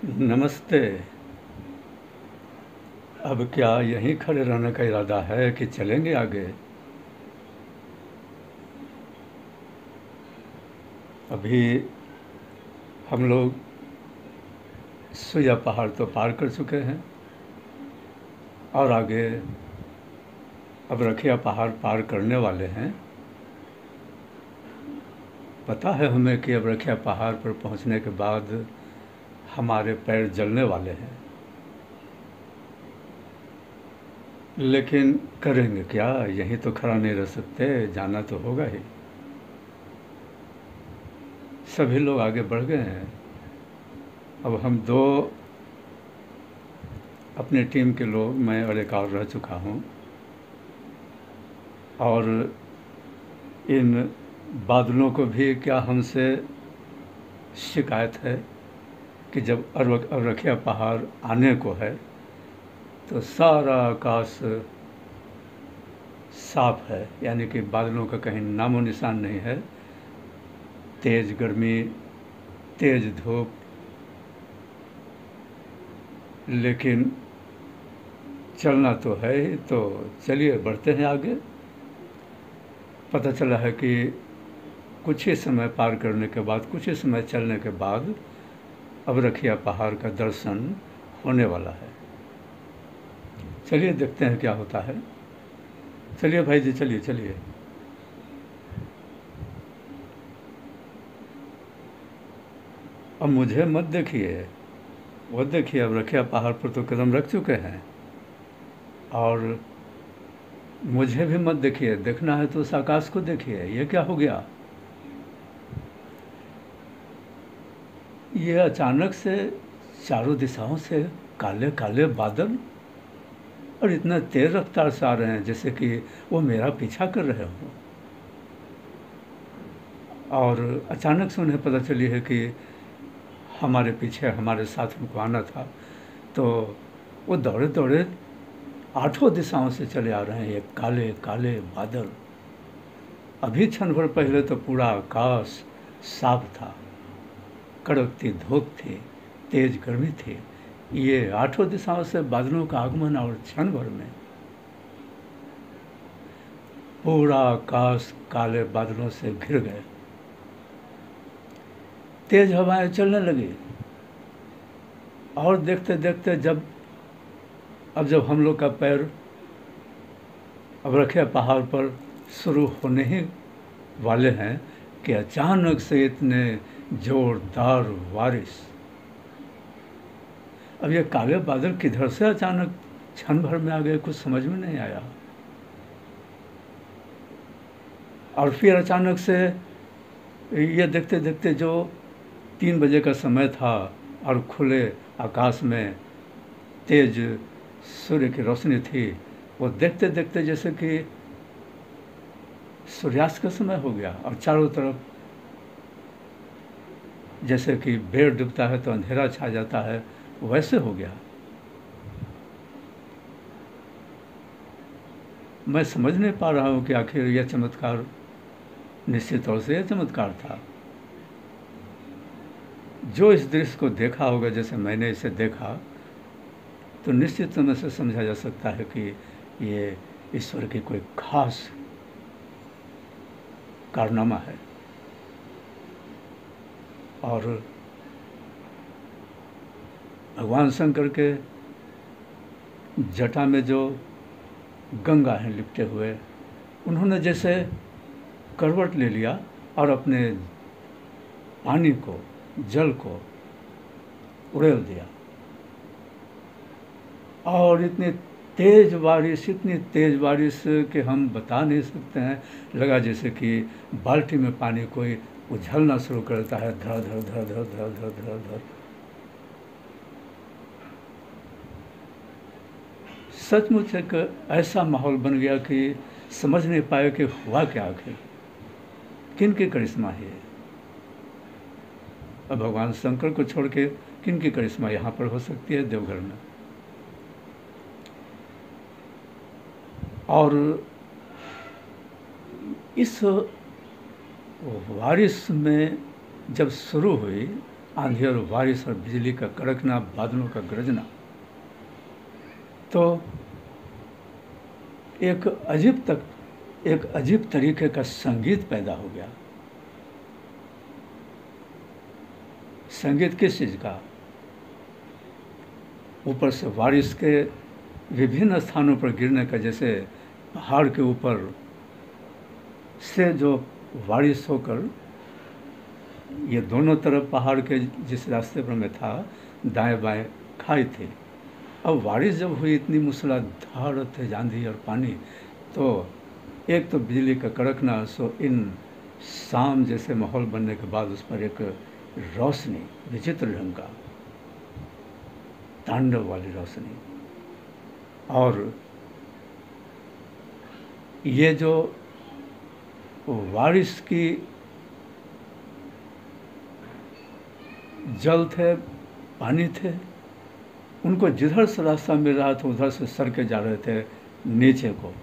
नमस्ते। अब क्या यहीं खड़े रहने का इरादा है कि चलेंगे आगे? अभी हम लोग सुइया पहाड़ तो पार कर चुके हैं और आगे अब रखिया पहाड़ पार करने वाले हैं। पता है हमें कि अब रखिया पहाड़ पर पहुंचने के बाद हमारे पैर जलने वाले हैं, लेकिन करेंगे क्या? यहीं तो खड़ा नहीं रह सकते, जाना तो होगा ही। सभी लोग आगे बढ़ गए हैं। अब हम दो अपनी टीम के लोग, मैं और एक और रह चुका हूँ, और इन बादलों को भी क्या हमसे शिकायत है कि जब अरवखिया पहाड़ आने को है तो सारा आकाश साफ है, यानी कि बादलों का कहीं नामो निशान नहीं है। तेज़ गर्मी, तेज़ धूप, लेकिन चलना तो है ही, तो चलिए बढ़ते हैं आगे। पता चला है कि कुछ ही समय पार करने के बाद, कुछ ही समय चलने के बाद अब रखिया पहाड़ का दर्शन होने वाला है। चलिए देखते हैं क्या होता है। चलिए भाई जी, चलिए चलिए। अब मुझे मत देखिए, वो देखिए, अब रखिया पहाड़ पर तो कदम रख चुके हैं। और मुझे भी मत देखिए, देखना है तो उस आकाश को देखिए। ये क्या हो गया? ये अचानक से चारों दिशाओं से काले काले बादल, और इतना तेज रफ्तार से आ रहे हैं जैसे कि वो मेरा पीछा कर रहे हों। और अचानक से उन्हें पता चली है कि हमारे पीछे, हमारे साथ उनको आना था, तो वो दौड़े दौड़े आठों दिशाओं से चले आ रहे हैं ये काले काले बादल। अभी क्षण भर पहले तो पूरा आकाश साफ था, कड़कती धूप थी, तेज गर्मी थी। ये आठों दिशाओं से बादलों का आगमन, और क्षण भर में पूरा आकाश काले बादलों से घिर गए। तेज हवाएं चलने लगी, और देखते देखते जब हम लोग का पैर अब रखे पहाड़ पर शुरू होने ही वाले हैं कि अचानक से इतने जोरदार बारिश। अब ये काले बादल किधर से अचानक क्षण भर में आ गए, कुछ समझ में नहीं आया। और फिर अचानक से ये देखते देखते, जो 3 बजे का समय था और खुले आकाश में तेज सूर्य की रोशनी थी, वो देखते देखते जैसे कि सूर्यास्त का समय हो गया, और चारों तरफ जैसे कि बेर डूबता है तो अंधेरा छा जाता है, वैसे हो गया। मैं समझ नहीं पा रहा हूँ कि आखिर यह चमत्कार, निश्चित तौर से यह चमत्कार था। जो इस दृश्य को देखा होगा जैसे मैंने इसे देखा, तो निश्चित समय से समझा जा सकता है कि ये ईश्वर की कोई खास कारनामा है। और भगवान शंकर के जटा में जो गंगा हैं लिपटे हुए, उन्होंने जैसे करवट ले लिया और अपने पानी को, जल को उड़ेल दिया। और इतनी तेज़ बारिश, इतनी तेज़ बारिश कि हम बता नहीं सकते हैं। लगा जैसे कि बाल्टी में पानी कोई उछलना शुरू करता है, धड़ धड़ धड़ धड़ धड़ धड़ धड़ धड़। सचमुच एक ऐसा माहौल बन गया कि समझ नहीं पाए कि हुआ क्या आखिर, किन की करिश्मा है। अब भगवान शंकर को छोड़ के किन की करिश्मा यहाँ पर हो सकती है, देवघर में। और इस बारिश में जब शुरू हुई आंधी और बारिश और बिजली का कड़कना, बादलों का गरजना। तो एक अजीब तरीके का संगीत पैदा हो गया। संगीत किस चीज़ का? ऊपर से बारिश के विभिन्न स्थानों पर गिरने का, जैसे पहाड़ के ऊपर से जो बारिश होकर, ये दोनों तरफ पहाड़ के जिस रास्ते पर मैं था, दाएं बाएं खाई थी। अब बारिश जब हुई इतनी मूसलाधार थे आंधी और पानी, तो एक तो बिजली का कड़कना, सो इन शाम जैसे माहौल बनने के बाद उस पर एक रोशनी, विचित्र ढंग का तांडव वाली रोशनी। और ये जो बारिश की जल थे, पानी थे, उनको जिधर से रास्ता मिल रहा था उधर से सर के जा रहे थे नीचे को,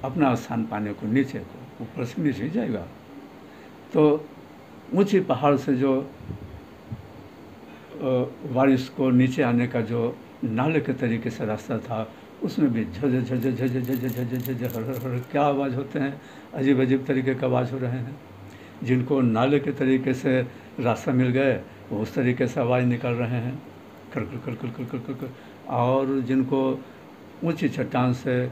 अपना स्थान पाने को नीचे को। ऊपर से नीचे जाएगा तो ऊंची पहाड़ से जो बारिश को नीचे आने का जो नाले के तरीके से रास्ता था, उसमें भी झझ झझ झझ झझ झझ झझ हर हर क्या आवाज़ होते हैं, अजीब अजीब तरीके का आवाज़ हो रहे हैं। जिनको नाले के तरीके से रास्ता मिल गए वो उस तरीके से आवाज़ निकाल रहे हैं, कर कर कर कर कर कर कर कर। और जिनको ऊंची चट्टान से,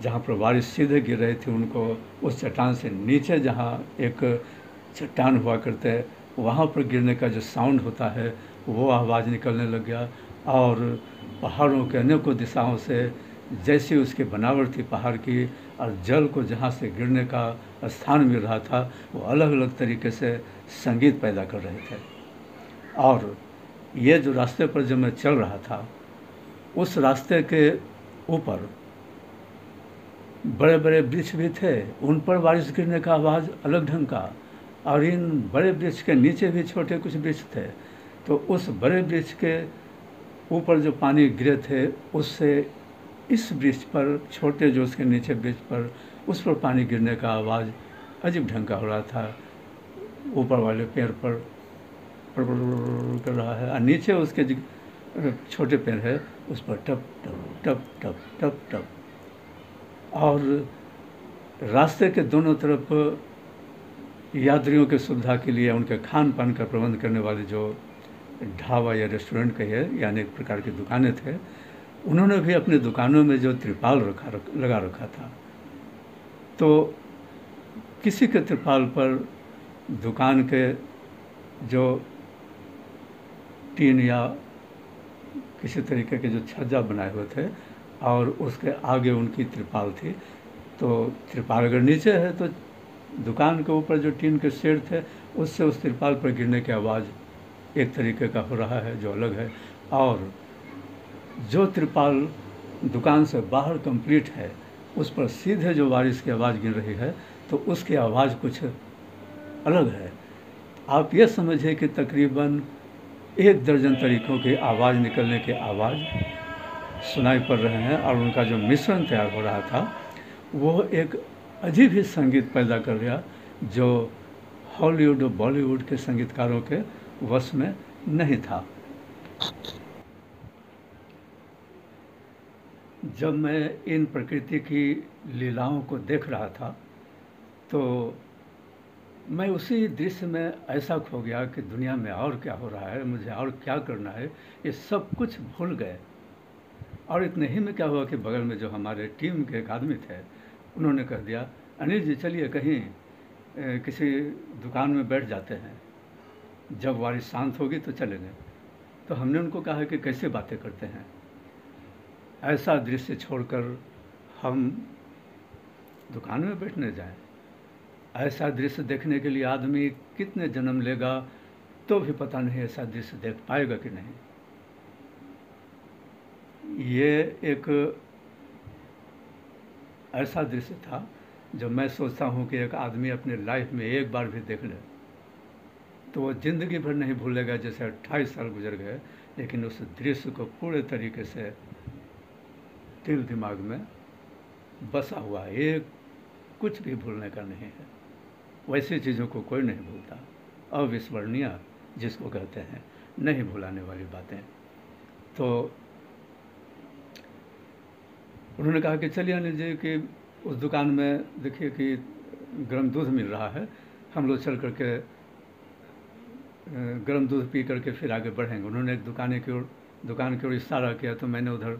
जहाँ पर बारिश सीधे गिर रही थी, उनको उस चट्टान से नीचे जहाँ एक चट्टान हुआ करते, वहाँ पर गिरने का जो साउंड होता है वो आवाज़ निकलने लग गया। और पहाड़ों के अनेकों दिशाओं से जैसी उसकी बनावट थी पहाड़ की, और जल को जहाँ से गिरने का स्थान मिल रहा था, वो अलग अलग तरीके से संगीत पैदा कर रहे थे। और ये जो रास्ते पर जब मैं चल रहा था, उस रास्ते के ऊपर बड़े बड़े वृक्ष भी थे, उन पर बारिश गिरने का आवाज़ अलग ढंग का। और इन बड़े वृक्ष के नीचे भी छोटे कुछ वृक्ष थे, तो उस बड़े वृक्ष के ऊपर जो पानी गिरे थे, उससे इस वृक्ष पर, छोटे जो उसके नीचे वृक्ष पर, उस पर पानी गिरने का आवाज़ अजीब ढंग का हो रहा था। ऊपर वाले पेड़ पर कर रहा है, और नीचे उसके छोटे पेड़ है, उस पर टप टप टप टप टप टप। और रास्ते के दोनों तरफ यात्रियों की सुविधा के लिए उनके खान पान का प्रबंध करने वाले जो ढाबा या रेस्टोरेंट कहिए, या अनेक प्रकार की दुकानें थे, उन्होंने भी अपनी दुकानों में जो त्रिपाल लगा रखा था। तो किसी के त्रिपाल पर दुकान के जो टीन या किसी तरीके के जो छज्जा बनाए हुए थे, और उसके आगे उनकी त्रिपाल थी। तो त्रिपाल अगर नीचे है तो दुकान के ऊपर जो टीन के शेड थे, उससे उस त्रिपाल पर गिरने की आवाज़ एक तरीके का हो रहा है जो अलग है। और जो त्रिपाल दुकान से बाहर कंप्लीट है, उस पर सीधे जो बारिश की आवाज़ गिर रही है, तो उसकी आवाज़ कुछ अलग है। आप ये समझिए कि तकरीबन 1 दर्जन तरीक़ों की आवाज़ निकलने की आवाज़ सुनाई पड़ रहे हैं, और उनका जो मिश्रण तैयार हो रहा था वो एक अजीब ही संगीत पैदा कर गया, जो हॉलीवुड और बॉलीवुड के संगीतकारों के वश में नहीं था। जब मैं इन प्रकृति की लीलाओं को देख रहा था, तो मैं उसी दृश्य में ऐसा खो गया कि दुनिया में और क्या हो रहा है, मुझे और क्या करना है, ये सब कुछ भूल गए। और इतने ही में क्या हुआ कि बगल में जो हमारे टीम के एक आदमी थे, उन्होंने कह दिया, अनिल जी चलिए कहीं किसी दुकान में बैठ जाते हैं, जब बारिश शांत होगी तो चलेंगे। तो हमने उनको कहा कि कैसे बातें करते हैं, ऐसा दृश्य छोड़कर हम दुकान में बैठने जाएं? ऐसा दृश्य देखने के लिए आदमी कितने जन्म लेगा तो भी पता नहीं ऐसा दृश्य देख पाएगा कि नहीं। ये एक ऐसा दृश्य था जो मैं सोचता हूँ कि एक आदमी अपने लाइफ में एक बार भी देख ले तो वो ज़िंदगी भर नहीं भूलेगा। जैसे 28 साल गुजर गए, लेकिन उस दृश्य को पूरे तरीके से दिल दिमाग में बसा हुआ है, एक कुछ भी भूलने का नहीं है। वैसी चीज़ों को कोई नहीं भूलता, अविस्मरणीय जिसको कहते हैं, नहीं भुलाने वाली बातें। तो उन्होंने कहा कि चलिए अनिल जी कि उस दुकान में देखिए कि गर्म दूध मिल रहा है, हम लोग चल करके गर्म दूध पी करके फिर आगे बढ़ेंगे। उन्होंने एक दुकान की ओर इशारा किया, तो मैंने उधर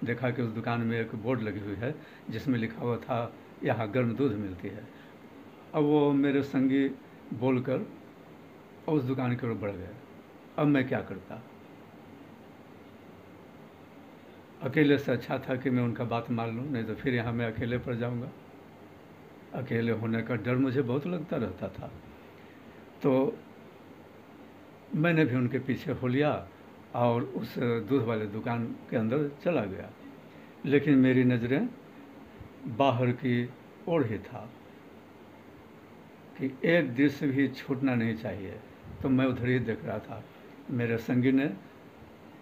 देखा कि उस दुकान में एक बोर्ड लगी हुई है जिसमें लिखा हुआ था यहाँ गर्म दूध मिलती है। अब वो मेरे संगी बोलकर उस दुकान की ओर बढ़ गए। अब मैं क्या करता? अकेले से अच्छा था कि मैं उनका बात मान लूँ, नहीं तो फिर यहाँ मैं अकेले पड़ जाऊँगा। अकेले होने का डर मुझे बहुत लगता रहता था। तो मैंने भी उनके पीछे हो लिया और उस दूध वाले दुकान के अंदर चला गया, लेकिन मेरी नज़रें बाहर की ओर ही था कि एक दृश्य भी छूटना नहीं चाहिए। तो मैं उधर ही देख रहा था। मेरे संगी ने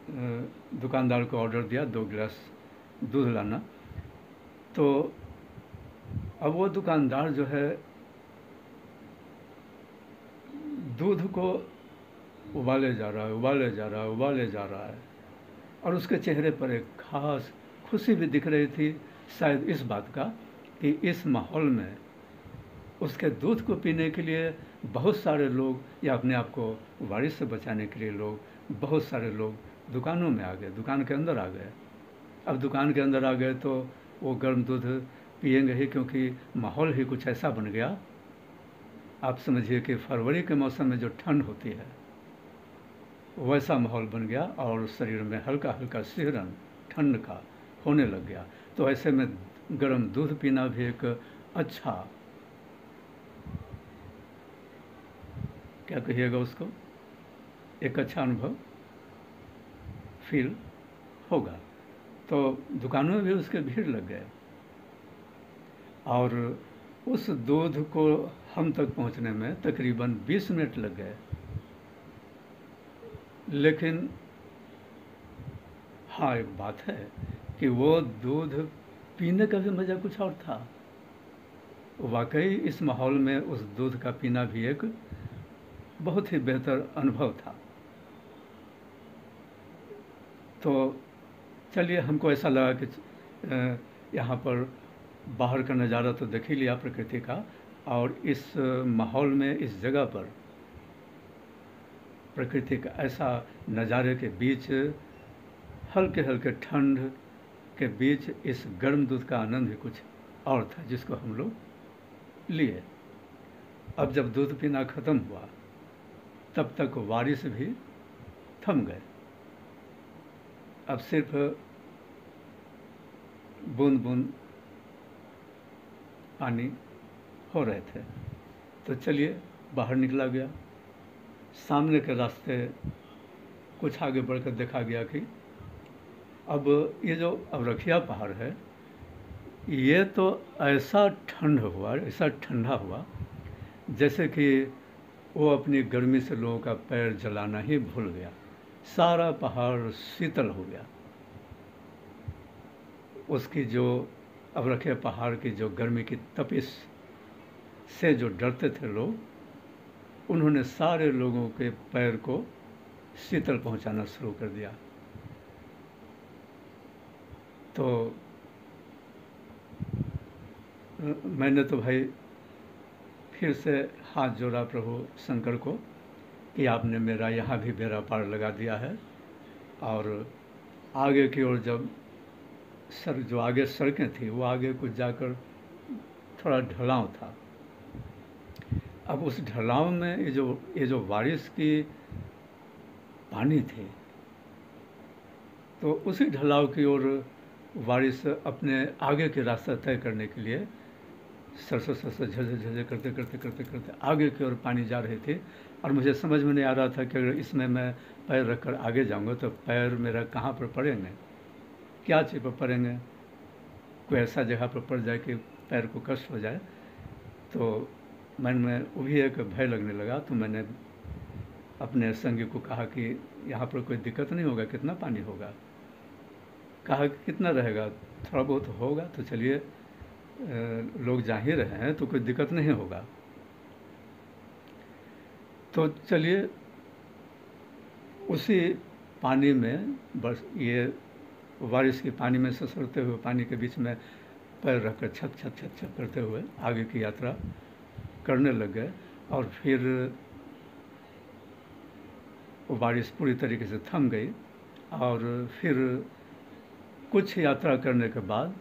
दुकानदार को ऑर्डर दिया 2 गिलास दूध लाना। तो अब वो दुकानदार जो है दूध को उबाले जा रहा है, उबाले जा रहा है, उबाले जा रहा है, और उसके चेहरे पर एक खास खुशी भी दिख रही थी, शायद इस बात का कि इस माहौल में उसके दूध को पीने के लिए बहुत सारे लोग, या अपने आप को बारिश से बचाने के लिए लोग, बहुत सारे लोग दुकानों में आ गए, दुकान के अंदर आ गए। अब दुकान के अंदर आ गए तो वो गर्म दूध पिएंगे ही, क्योंकि माहौल ही कुछ ऐसा बन गया। आप समझिए कि फरवरी के मौसम में जो ठंड होती है वैसा माहौल बन गया, और शरीर में हल्का हल्का सिहरन ठंड का होने लग गया। तो ऐसे में गर्म दूध पीना भी एक अच्छा, क्या कहिएगा उसको, एक अच्छा अनुभव फील होगा। तो दुकानों में भी उसके भीड़ लग गए, और उस दूध को हम तक पहुंचने में तकरीबन 20 मिनट लग गए। लेकिन हाँ, एक बात है कि वो दूध पीने का भी मज़ा कुछ और था। वाकई इस माहौल में उस दूध का पीना भी एक बहुत ही बेहतर अनुभव था। तो चलिए, हमको ऐसा लगा कि यहाँ पर बाहर का नज़ारा तो देख ही लिया प्रकृति का, और इस माहौल में, इस जगह पर प्रकृति का ऐसा नज़ारे के बीच, हल्के हल्के ठंड के बीच इस गर्म दूध का आनंद भी कुछ और था, जिसको हम लोग लिए। अब जब दूध पीना ख़त्म हुआ तब तक बारिश भी थम गए। अब सिर्फ बूंद बूंद पानी हो रहे थे। तो चलिए, बाहर निकला गया। सामने के रास्ते कुछ आगे बढ़कर देखा गया कि अब ये जो अवरखिया पहाड़ है, ये तो ऐसा ठंड हुआ, ऐसा ठंडा हुआ, जैसे कि वो अपनी गर्मी से लोगों का पैर जलाना ही भूल गया। सारा पहाड़ शीतल हो गया। उसकी जो अवरखिया पहाड़ की जो गर्मी की तपिश से जो डरते थे लोग, उन्होंने सारे लोगों के पैर को शीतल पहुंचाना शुरू कर दिया। तो मैंने तो भाई फिर से हाथ जोड़ा प्रभु शंकर को कि आपने मेरा यहाँ भी बेड़ा पार लगा दिया है। और आगे की ओर जब जो आगे सड़कें थी, वो आगे कुछ जाकर थोड़ा ढलाव था। अब उस ढलाव में ये जो बारिश की पानी थी, तो उसी ढलाव की ओर बारिश अपने आगे के रास्ता तय करने के लिए सरसों झरझर झरझर करते करते करते करते आगे की ओर पानी जा रही थी। और मुझे समझ में नहीं आ रहा था कि अगर इसमें मैं पैर रखकर आगे जाऊंगा तो पैर मेरा कहाँ पर पड़ेंगे, क्या चीज़ पर पड़ेंगे। कोई ऐसा जगह पर पड़ जाए कि पैर को कष्ट हो जाए। तो मन में वो भी एक भय लगने लगा। तो मैंने अपने संगी को कहा कि यहाँ पर कोई दिक्कत नहीं होगा, कितना पानी होगा। कहा कि कितना रहेगा, थोड़ा बहुत होगा, तो चलिए लोग जा ही रहे हैं तो कोई दिक्कत नहीं होगा। तो चलिए उसी पानी में बस ये बारिश के पानी में ससरते हुए पानी के बीच में पैर रखकर छक छक छक छक करते हुए आगे की यात्रा करने लग गए। और फिर वो बारिश पूरी तरीके से थम गई और फिर कुछ यात्रा करने के बाद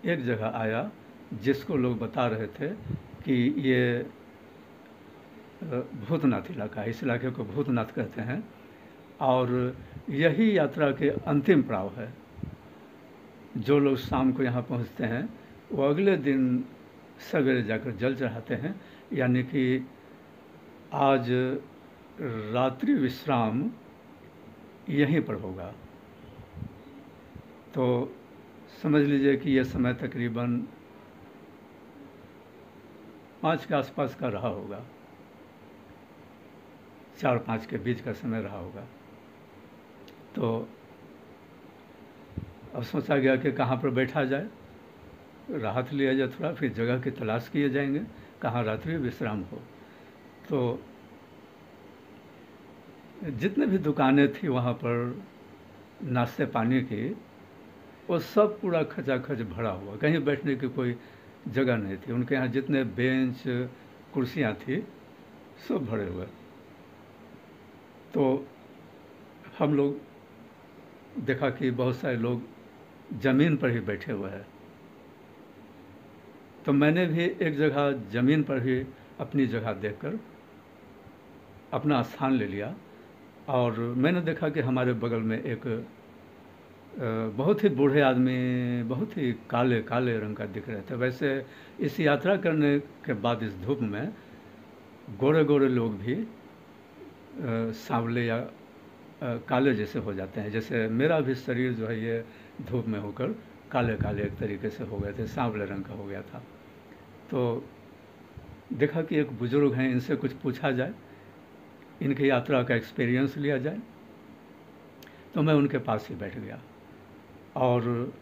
एक जगह आया जिसको लोग बता रहे थे कि ये भूतनाथ इलाका है, इस इलाके को भूतनाथ कहते हैं और यही यात्रा के अंतिम पड़ाव है। जो लोग शाम को यहाँ पहुँचते हैं वो अगले दिन सवेरे जाकर जल चढ़ाते हैं, यानी कि आज रात्रि विश्राम यहीं पर होगा। तो समझ लीजिए कि यह समय तकरीबन 5 के आसपास का रहा होगा, 4-5 के बीच का समय रहा होगा। तो अब सोचा गया कि कहाँ पर बैठा जाए, राहत लिया जाए थोड़ा, फिर जगह की तलाश किए जाएंगे कहाँ रात्रि विश्राम हो। तो जितने भी दुकानें थी वहाँ पर नाश्ते पानी की, वो सब पूरा खचाखच भरा हुआ, कहीं बैठने की कोई जगह नहीं थी। उनके यहाँ जितने बेंच कुर्सियाँ थी सब भरे हुए। तो हम लोग देखा कि बहुत सारे लोग ज़मीन पर ही बैठे हुए हैं। तो मैंने भी एक जगह ज़मीन पर ही अपनी जगह देखकर अपना स्थान ले लिया और मैंने देखा कि हमारे बगल में एक बहुत ही बूढ़े आदमी, बहुत ही काले काले रंग का दिख रहे थे। वैसे इस यात्रा करने के बाद इस धूप में गोरे गोरे लोग भी सांवले या काले जैसे हो जाते हैं। जैसे मेरा भी शरीर जो है ये धूप में होकर काले काले एक तरीके से हो गए थे, सांवले रंग का हो गया था। तो देखा कि एक बुज़ुर्ग हैं, इनसे कुछ पूछा जाए, इनकी यात्रा का एक्सपीरियंस लिया जाए। तो मैं उनके पास ही बैठ गया और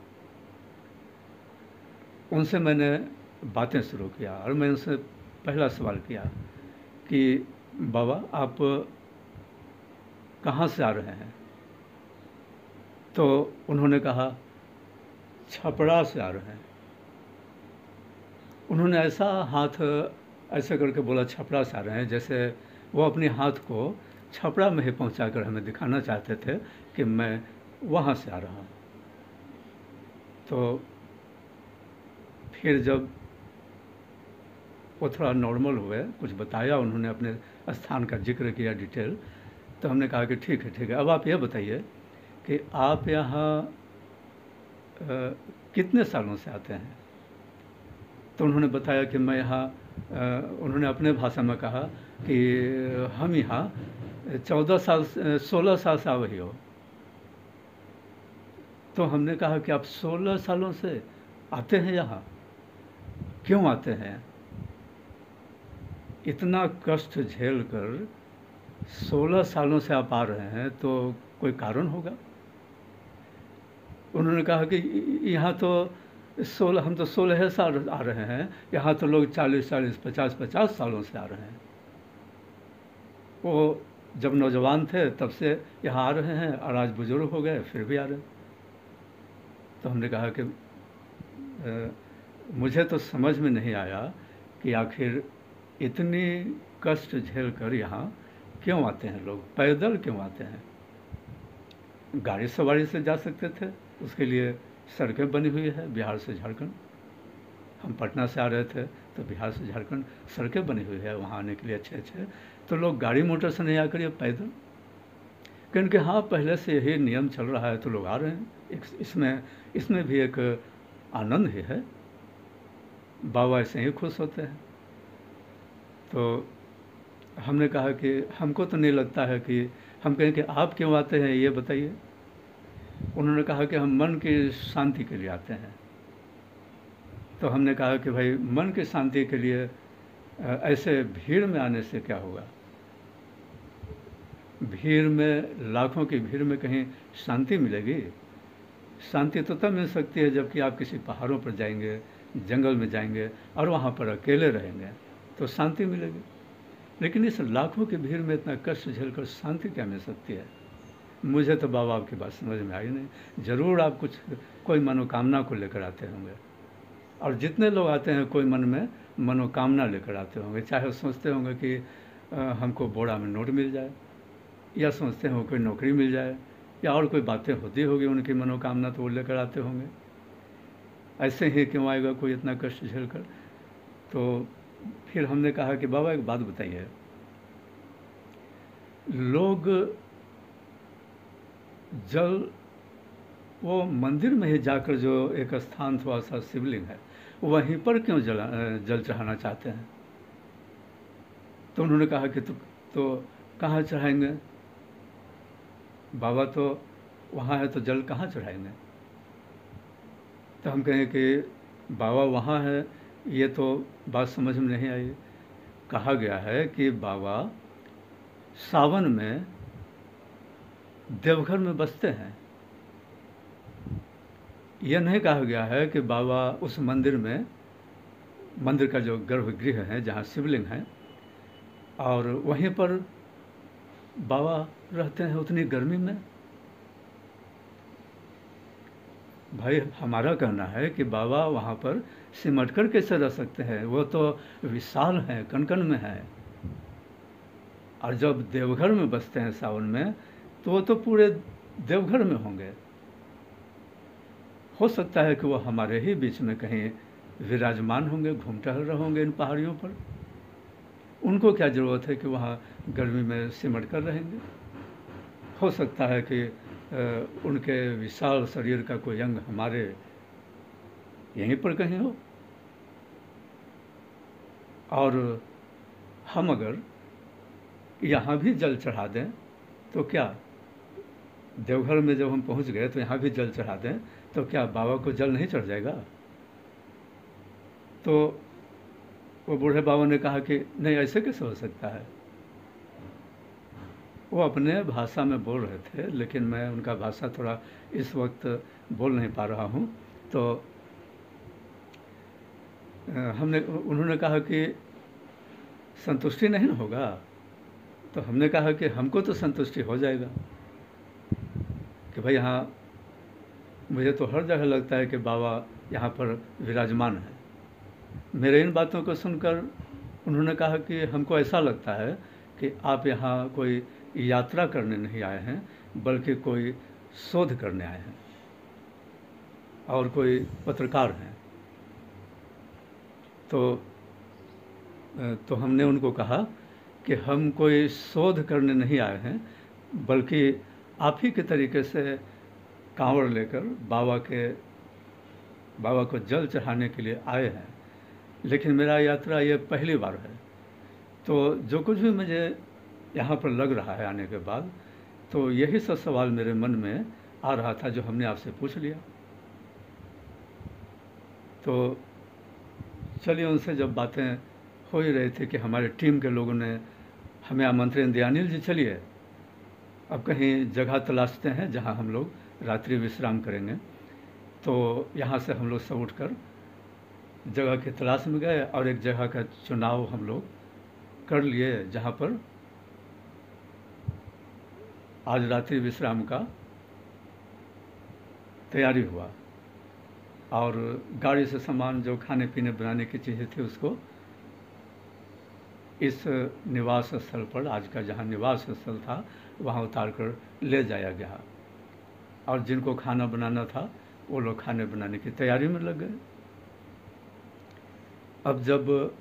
उनसे मैंने बातें शुरू किया और मैं उनसे पहला सवाल किया कि बाबा आप कहाँ से आ रहे हैं? तो उन्होंने कहा छपरा से आ रहे हैं। उन्होंने ऐसा हाथ ऐसे करके बोला छपरा से आ रहे हैं, जैसे वो अपने हाथ को छपरा में ही पहुंचा कर हमें दिखाना चाहते थे कि मैं वहाँ से आ रहा हूँ। तो फिर जब वो थोड़ा नॉर्मल हुए, कुछ बताया उन्होंने, अपने स्थान का जिक्र किया डिटेल, तो हमने कहा कि ठीक है अब आप ये बताइए कि आप यहाँ कितने सालों से आते हैं? तो उन्होंने बताया कि मैं यहाँ उन्होंने अपने भाषा में कहा कि हम यहाँ 16 साल से आ रही हो। तो हमने कहा कि आप 16 सालों से आते हैं यहाँ, क्यों आते हैं? इतना कष्ट झेल कर 16 सालों से आप आ रहे हैं तो कोई कारण होगा। उन्होंने कहा कि यहाँ तो 16 हम तो 16 साल आ रहे हैं, यहाँ तो लोग 40-40, 50-50 सालों से आ रहे हैं। वो जब नौजवान थे तब से यहाँ आ रहे हैं और आज बुजुर्ग हो गए फिर भी आ रहे हैं। तो हमने कहा कि मुझे तो समझ में नहीं आया कि आखिर इतनी कष्ट झेल कर यहाँ क्यों आते हैं लोग, पैदल क्यों आते हैं? गाड़ी सवारी से जा सकते थे, उसके लिए सड़कें बनी हुई है। बिहार से झारखंड, हम पटना से आ रहे थे तो बिहार से झारखंड सड़कें बनी हुई है वहाँ आने के लिए अच्छे। तो लोग गाड़ी मोटर से नहीं आकर ये पैदल, क्योंकि हाँ पहले से यही नियम चल रहा है तो लोग आ रहे हैं। इसमें भी एक आनंद ही है, बाबा ऐसे ही खुश होते हैं। तो हमने कहा कि हमको तो नहीं लगता है कि हम कहें कि आप क्यों आते हैं ये बताइए। उन्होंने कहा कि हम मन की शांति के लिए आते हैं। तो हमने कहा कि भाई मन की शांति के लिए ऐसे भीड़ में आने से क्या होगा? भीड़ में, लाखों की भीड़ में कहीं शांति मिलेगी? शांति तो तब मिल सकती है जबकि आप किसी पहाड़ों पर जाएंगे, जंगल में जाएंगे और वहाँ पर अकेले रहेंगे तो शांति मिलेगी। लेकिन इस लाखों की भीड़ में इतना कष्ट झेलकर शांति क्या मिल सकती है? मुझे तो बाबा आपकी बात समझ में आई नहीं। ज़रूर आप कुछ कोई मनोकामना को लेकर आते होंगे, और जितने लोग आते हैं कोई मन में मनोकामना लेकर आते होंगे। चाहे वो सोचते होंगे कि हमको बोरा में नोट मिल जाए, या सोचते होंगे कोई नौकरी मिल जाए, या और कोई बातें होती होगी उनकी मनोकामना, तो वो लेकर आते होंगे। ऐसे ही क्यों आएगा कोई इतना कष्ट झेलकर? तो फिर हमने कहा कि बाबा एक बात बताइए, लोग जल वो मंदिर में ही जाकर जो एक स्थान थोड़ा सा शिवलिंग है वहीं पर क्यों जल चढ़ाना चाहते हैं? तो उन्होंने कहा कि तो कहाँ चढ़ाएंगे बाबा, तो वहाँ है तो जल कहाँ चढ़ाएंगे? तो हम कहें कि बाबा वहाँ है, ये तो बात समझ में नहीं आई। कहा गया है कि बाबा सावन में देवघर में बसते हैं। यह नहीं कहा गया है कि बाबा उस मंदिर में, मंदिर का जो गर्भगृह है जहाँ शिवलिंग है, और वहीं पर बाबा रहते हैं उतनी गर्मी में। भाई हमारा कहना है कि बाबा वहाँ पर सिमट कर कैसे रह सकते हैं? वो तो विशाल हैं, कण-कण में हैं। और जब देवघर में बसते हैं सावन में, तो वो तो पूरे देवघर में होंगे। हो सकता है कि वो हमारे ही बीच में कहीं विराजमान होंगे, घूम टहल रहे होंगे इन पहाड़ियों पर। उनको क्या ज़रूरत है कि वहाँ गर्मी में सिमट कर रहेंगे? हो सकता है कि उनके विशाल शरीर का कोई अंग हमारे यहीं पर कहीं हो। और हम अगर यहाँ भी जल चढ़ा दें तो क्या, देवघर में जब हम पहुँच गए तो यहाँ भी जल चढ़ा दें तो क्या बाबा को जल नहीं चढ़ जाएगा? तो वो बूढ़े बाबा ने कहा कि नहीं, ऐसे कैसे हो सकता है। वो अपने भाषा में बोल रहे थे, लेकिन मैं उनका भाषा थोड़ा इस वक्त बोल नहीं पा रहा हूँ। तो उन्होंने कहा कि संतुष्टि नहीं होगा। तो हमने कहा कि हमको तो संतुष्टि हो जाएगा कि भाई यहाँ मुझे तो हर जगह लगता है कि बाबा यहाँ पर विराजमान है। मेरे इन बातों को सुनकर उन्होंने कहा कि हमको ऐसा लगता है कि आप यहाँ कोई यात्रा करने नहीं आए हैं, बल्कि कोई शोध करने आए हैं और कोई पत्रकार हैं। तो हमने उनको कहा कि हम कोई शोध करने नहीं आए हैं, बल्कि आप ही के तरीके से कांवड़ लेकर बाबा को जल चढ़ाने के लिए आए हैं। लेकिन मेरा यात्रा ये पहली बार है। तो जो कुछ भी मुझे यहाँ पर लग रहा है आने के बाद, तो यही सब सवाल मेरे मन में आ रहा था जो हमने आपसे पूछ लिया। तो चलिए, उनसे जब बातें हो ही रही थी कि हमारे टीम के लोगों ने हमें आमंत्रण दिया, अनिल जी चलिए अब कहीं जगह तलाशते हैं जहाँ हम लोग रात्रि विश्राम करेंगे। तो यहाँ से हम लोग सब उठकर जगह की तलाश में गए और एक जगह का चुनाव हम लोग कर लिए जहाँ पर आज रात्रि विश्राम का तैयारी हुआ। और गाड़ी से सामान जो खाने पीने बनाने की चीज़ें थी उसको इस निवास स्थल पर, आज का जहाँ निवास स्थल था वहाँ उतार कर ले जाया गया। और जिनको खाना बनाना था वो लोग खाने बनाने की तैयारी में लग गए। अब जब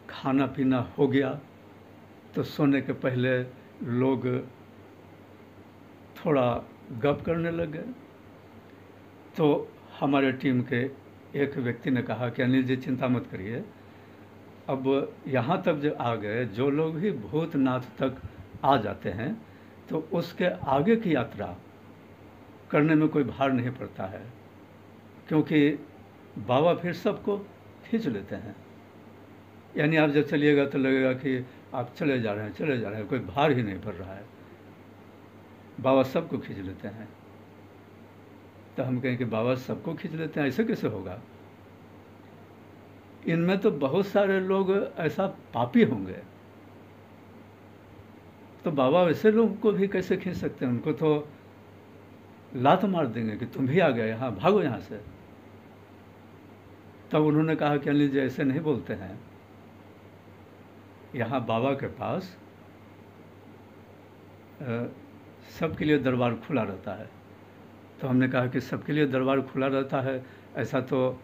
खाना पीना हो गया तो सोने के पहले लोग थोड़ा गप करने लग गए। तो हमारे टीम के एक व्यक्ति ने कहा कि अनिल जी चिंता मत करिए, अब यहाँ तक जो आ गए, जो लोग भी भूतनाथ तक आ जाते हैं तो उसके आगे की यात्रा करने में कोई भार नहीं पड़ता है, क्योंकि बाबा फिर सबको खींच लेते हैं। यानी आप जब चलिएगा तो लगेगा कि आप चले जा रहे हैं, कोई भार ही नहीं पड़ रहा है, बाबा सबको खींच लेते हैं। तो हम कहें कि बाबा सबको खींच लेते हैं, ऐसे कैसे होगा? इनमें तो बहुत सारे लोग ऐसा पापी होंगे तो बाबा वैसे लोगों को भी कैसे खींच सकते हैं? उनको तो लात मार देंगे कि तुम भी आ गए यहाँ, भागो यहाँ से। तब उन्होंने कहा कि अनिल जी ऐसे नहीं बोलते हैं, यहाँ बाबा के पास सबके लिए दरबार खुला रहता है। तो हमने कहा कि सबके लिए दरबार खुला रहता है, ऐसा तो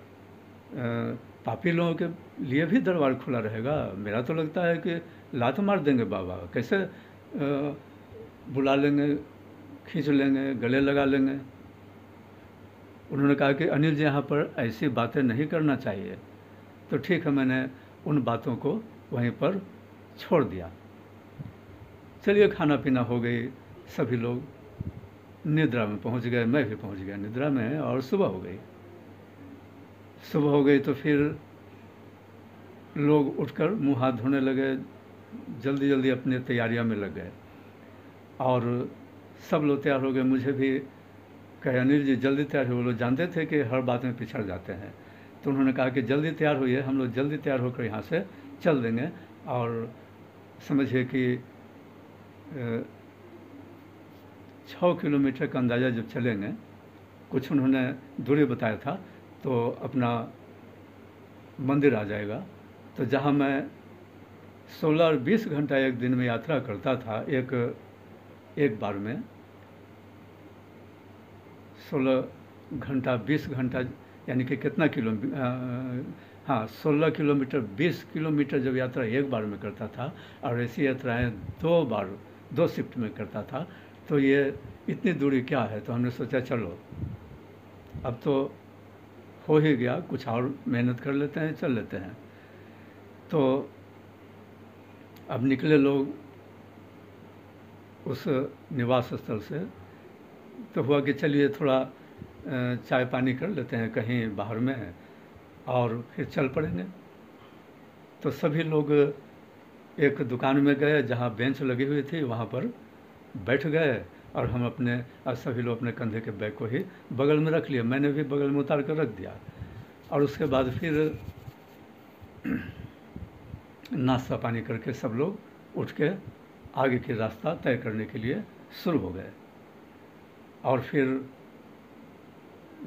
पापी लोगों के लिए भी दरबार खुला रहेगा। मेरा तो लगता है कि लात मार देंगे बाबा, कैसे बुला लेंगे, खींच लेंगे, गले लगा लेंगे। उन्होंने कहा कि अनिल जी यहाँ पर ऐसी बातें नहीं करना चाहिए। तो ठीक है, मैंने उन बातों को वहीं पर छोड़ दिया। चलिए, खाना पीना हो गई, सभी लोग निद्रा में पहुंच गए, मैं भी पहुंच गया निद्रा में, और सुबह हो गई। सुबह हो गई तो फिर लोग उठकर मुंह हाथ धोने लगे, जल्दी जल्दी अपनी तैयारियों में लग गए, और सब लोग तैयार हो गए। मुझे भी कहे अनिल जी जल्दी तैयार हो। वो लोग जानते थे कि हर बात में पिछड़ जाते हैं, तो उन्होंने कहा कि जल्दी तैयार होइए, हम लोग जल्दी तैयार होकर यहाँ से चल देंगे। और समझिए कि 6 किलोमीटर का अंदाज़ा जब चलेंगे, कुछ उन्होंने दूरी बताया था, तो अपना मंदिर आ जाएगा। तो जहाँ मैं 16 और 20 घंटा एक दिन में यात्रा करता था, एक बार में 16 घंटा 20 घंटा, यानी कि कितना हाँ 16 किलोमीटर 20 किलोमीटर जब यात्रा एक बार में करता था, और ऐसी यात्राएं 2 शिफ्ट में करता था, तो ये इतनी दूरी क्या है। तो हमने सोचा चलो अब तो हो ही गया, कुछ और मेहनत कर लेते हैं, चल लेते हैं। तो अब निकले लोग उस निवास स्थल से, तो हुआ कि चलिए थोड़ा चाय पानी कर लेते हैं कहीं बाहर में, और फिर चल पड़ेंगे। तो सभी लोग एक दुकान में गए जहाँ बेंच लगी हुई थी, वहाँ पर बैठ गए, और हम सभी लोग अपने कंधे के बैग को ही बगल में रख लिया। मैंने भी बगल में उतार कर रख दिया, और उसके बाद फिर नाश्ता पानी करके सब लोग उठ के आगे की रास्ता तय करने के लिए शुरू हो गए। और फिर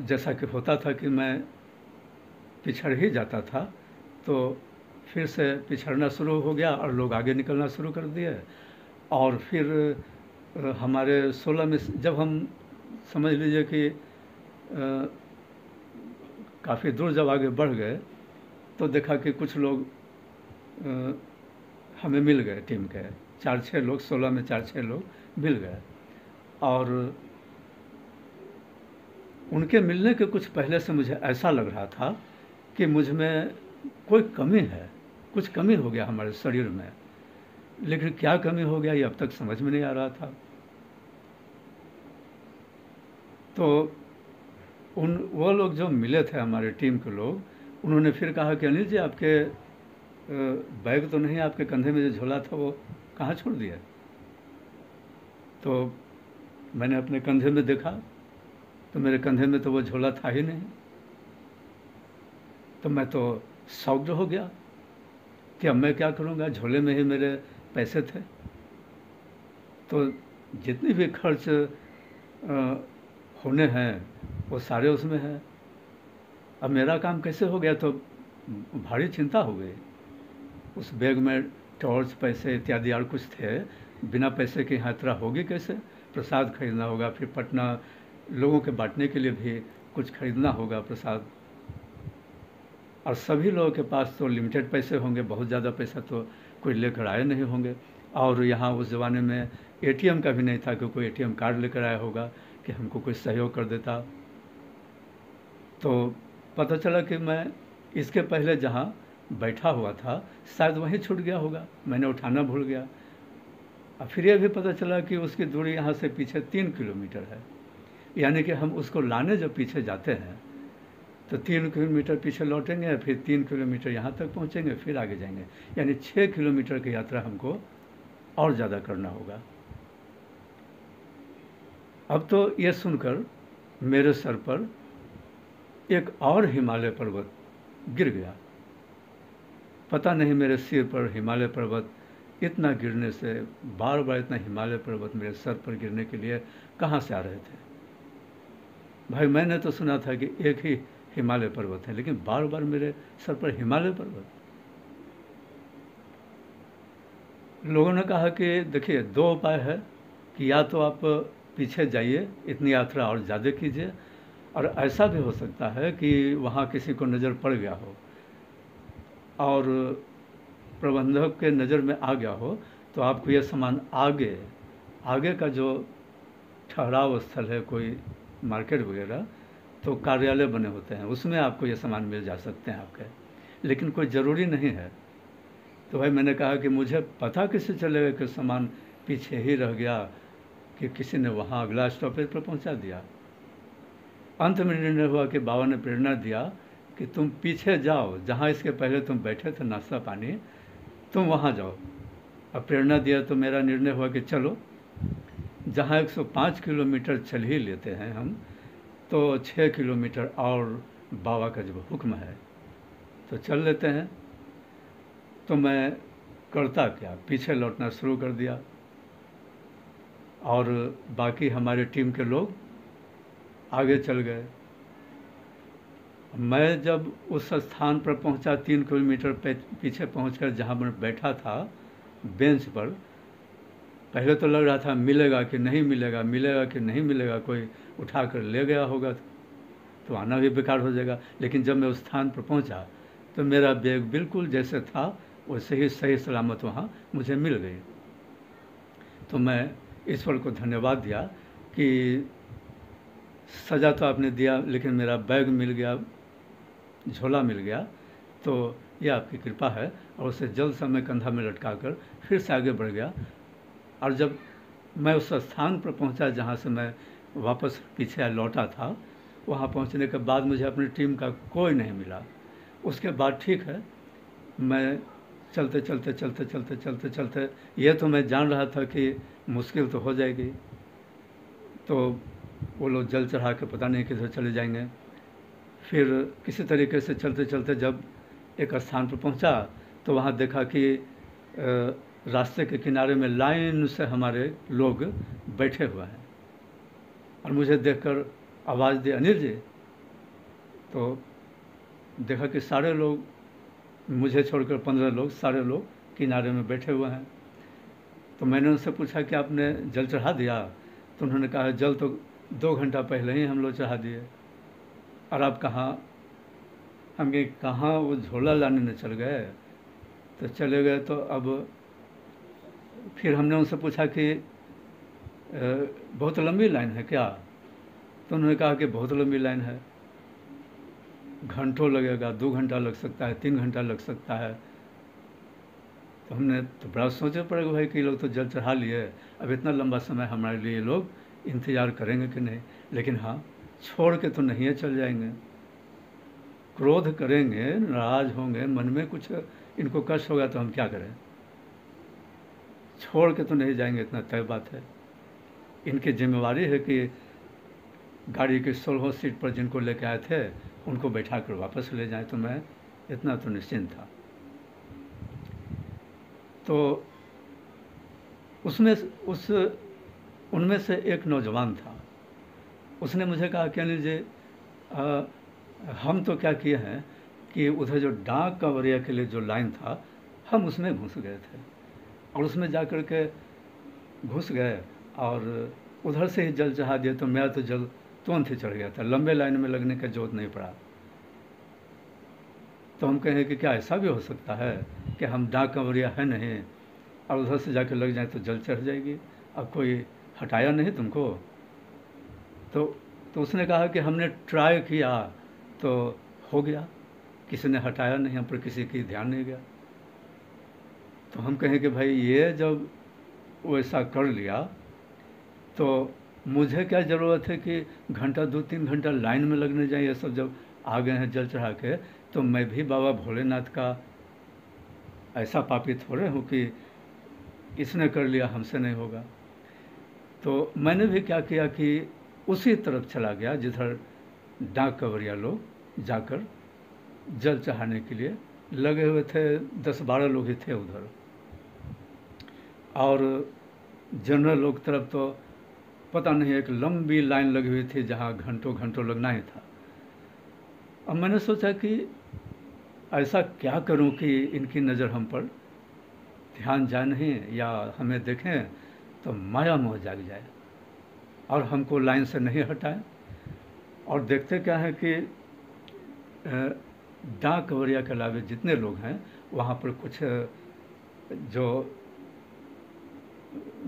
जैसा कि होता था कि मैं पिछड़ ही जाता था, तो फिर से पिछड़ना शुरू हो गया और लोग आगे निकलना शुरू कर दिए। और फिर हमारे 16 में जब हम समझ लीजिए कि काफ़ी दूर जब आगे बढ़ गए, तो देखा कि कुछ लोग हमें मिल गए, टीम के 4-6 लोग, 16 में 4-6 लोग मिल गए। और उनके मिलने के कुछ पहले से मुझे ऐसा लग रहा था कि मुझ में कोई कमी है, कुछ कमी हो गया हमारे शरीर में, लेकिन क्या कमी हो गया ये अब तक समझ में नहीं आ रहा था। तो वो लोग जो मिले थे, हमारे टीम के लोग, उन्होंने फिर कहा कि अनिल जी आपके बैग तो नहीं, आपके कंधे में जो झोला था वो कहाँ छोड़ दिया? तो मैंने अपने कंधे में देखा, तो मेरे कंधे में तो वो झोला था ही नहीं। तो मैं तो शॉक्ड हो गया कि अब मैं क्या करूँगा, झोले में ही मेरे पैसे थे, तो जितनी भी खर्च होने हैं वो सारे उसमें हैं। अब मेरा काम कैसे हो गया? तो भारी चिंता हो गई। उस बैग में टॉर्च, पैसे इत्यादि और कुछ थे, बिना पैसे के यात्रा होगी कैसे? प्रसाद खरीदना होगा, फिर पटना लोगों के बांटने के लिए भी कुछ खरीदना होगा प्रसाद, और सभी लोगों के पास तो लिमिटेड पैसे होंगे, बहुत ज़्यादा पैसा तो कोई लेकर आए नहीं होंगे। और यहाँ उस ज़माने में एटीएम का भी नहीं था कि कोई एटीएम कार्ड लेकर आया होगा कि हमको कोई सहयोग कर देता। तो पता चला कि मैं इसके पहले जहाँ बैठा हुआ था शायद वहीं छूट गया होगा, मैंने उठाना भूल गया। और फिर यह भी पता चला कि उसकी दूरी यहाँ से पीछे 3 किलोमीटर है, यानी कि हम उसको लाने जब पीछे जाते हैं तो 3 किलोमीटर पीछे लौटेंगे, फिर 3 किलोमीटर यहाँ तक पहुँचेंगे, फिर आगे जाएंगे, यानी 6 किलोमीटर की यात्रा हमको और ज़्यादा करना होगा। अब तो ये सुनकर मेरे सर पर एक और हिमालय पर्वत गिर गया। पता नहीं मेरे सिर पर हिमालय पर्वत इतना गिरने से, बार बार इतना हिमालय पर्वत मेरे सर पर गिरने के लिए कहाँ से आ रहे थे? भाई मैंने तो सुना था कि एक ही हिमालय पर्वत है, लेकिन बार बार मेरे सर पर हिमालय पर्वत। लोगों ने कहा कि देखिए, दो उपाय है कि या तो आप पीछे जाइए, इतनी यात्रा और ज़्यादा कीजिए, और ऐसा भी हो सकता है कि वहाँ किसी को नज़र पड़ गया हो और प्रबंधक के नज़र में आ गया हो, तो आपको यह सामान आगे आगे का जो ठहराव स्थल है, कोई मार्केट वगैरह, तो कार्यालय बने होते हैं, उसमें आपको ये सामान मिल जा सकते हैं आपके, लेकिन कोई ज़रूरी नहीं है। तो भाई मैंने कहा कि मुझे पता कैसे चलेगा कि सामान पीछे ही रह गया, कि किसी ने वहाँ अगला स्टॉपेज पर पहुँचा दिया। अंत में निर्णय हुआ कि बाबा ने प्रेरणा दिया कि तुम पीछे जाओ, जहाँ इसके पहले तुम बैठे थे नाश्ता पानी, तुम वहाँ जाओ। अब प्रेरणा दिया तो मेरा निर्णय हुआ कि चलो, जहाँ 105 किलोमीटर चल ही लेते हैं हम, तो 6 किलोमीटर और बाबा का जब हुक्म है तो चल लेते हैं। तो मैं करता क्या, पीछे लौटना शुरू कर दिया, और बाकी हमारे टीम के लोग आगे चल गए। मैं जब उस स्थान पर पहुंचा, 3 किलोमीटर पीछे पहुंचकर जहां मैं बैठा था बेंच पर, पहले तो लग रहा था मिलेगा कि नहीं मिलेगा, मिलेगा कि नहीं मिलेगा, कोई उठा कर ले गया होगा तो आना भी बेकार हो जाएगा। लेकिन जब मैं उस स्थान पर पहुंचा तो मेरा बैग बिल्कुल जैसे था वैसे ही सही सलामत वहाँ मुझे मिल गई। तो मैं ईश्वर को धन्यवाद दिया कि सज़ा तो आपने दिया, लेकिन मेरा बैग मिल गया, झोला मिल गया, तो ये आपकी कृपा है। और उसे जल्द से मैं कंधा में लटका कर फिर से आगे बढ़ गया। और जब मैं उस स्थान पर पहुंचा जहां से मैं वापस पीछे लौटा था, वहां पहुंचने के बाद मुझे अपनी टीम का कोई नहीं मिला। उसके बाद ठीक है, मैं चलते चलते चलते चलते चलते चलते, ये तो मैं जान रहा था कि मुश्किल तो हो जाएगी, तो वो लोग जल चढ़ा के पता नहीं किधर चले जाएंगे। फिर किसी तरीके से चलते चलते जब एक स्थान पर पहुंचा तो वहाँ देखा कि रास्ते के किनारे में लाइन से हमारे लोग बैठे हुए हैं, और मुझे देखकर आवाज़ दी, अनिल जी। तो देखा कि सारे लोग, मुझे छोड़कर 15 लोग, सारे लोग किनारे में बैठे हुए हैं। तो मैंने उनसे पूछा कि आपने जल चढ़ा दिया? तो उन्होंने कहा जल तो 2 घंटा पहले ही हम लोग चढ़ा दिए। और आप कहाँ? हम कहे कहाँ, वो झोला लाने न चल गए। तो चले गए। तो अब फिर हमने उनसे पूछा कि बहुत लंबी लाइन है क्या? तो उन्होंने कहा कि बहुत लंबी लाइन है, घंटों लगेगा, 2 घंटा लग सकता है, 3 घंटा लग सकता है। तो हमने तो बड़ा सोचे पड़ेगा भाई कि लोग तो जल चढ़ा लिए, अब इतना लंबा समय हमारे लिए लोग इंतज़ार करेंगे कि नहीं। लेकिन हाँ, छोड़ के तो नहीं है चल जाएंगे, क्रोध करेंगे, नाराज होंगे, मन में कुछ इनको कष्ट होगा तो हम क्या करें, छोड़ के तो नहीं जाएंगे, इतना तय बात है। इनकी जिम्मेवारी है कि गाड़ी की 16 सीट पर जिनको लेके आए थे उनको बैठा कर वापस ले जाएं। तो मैं इतना तो निश्चिंत था। तो उनमें से एक नौजवान था, उसने मुझे कहा कि अनिल जी, हम तो क्या किए हैं कि उधर जो डाक कवरिया के लिए जो लाइन था, हम उसमें घुस गए थे, और उसमें जा कर के घुस गए और उधर से ही जल चढ़ा दिया। तो मेरा तो जल तुरंत ही चढ़ गया था, लंबे लाइन में लगने का जरूरत नहीं पड़ा। तो हम कहें कि क्या ऐसा भी हो सकता है कि हम डाक कंवरिया है नहीं और उधर से जाकर लग जाए तो जल चढ़ जाएगी, अब कोई हटाया नहीं तुमको? तो उसने कहा कि हमने ट्राई किया तो हो गया, किसी ने हटाया नहीं, हम पर किसी की ध्यान नहीं गया। तो हम कहें कि भाई ये जब वैसा कर लिया तो मुझे क्या ज़रूरत है कि घंटा 2-3 घंटा लाइन में लगने जाए। ये सब जब आ गए हैं जल चढ़ा के, तो मैं भी बाबा भोलेनाथ का ऐसा पापी थोड़े हूँ कि इसने कर लिया हमसे नहीं होगा। तो मैंने भी क्या किया कि उसी तरफ चला गया जिधर डाक कवरिया लोग जाकर जल चढ़ाने के लिए लगे हुए थे, 10-12 लोग ही थे उधर। और जनरल लोग तरफ तो पता नहीं एक लंबी लाइन लगी हुई थी जहाँ घंटों घंटों लगना ही था। अब मैंने सोचा कि ऐसा क्या करूं कि इनकी नज़र हम पर ध्यान जाए नहीं या हमें देखें तो माया मोह जाग जाए और हमको लाइन से नहीं हटाए। और देखते क्या है कि डाक कवरिया के अलावा जितने लोग हैं वहाँ पर कुछ जो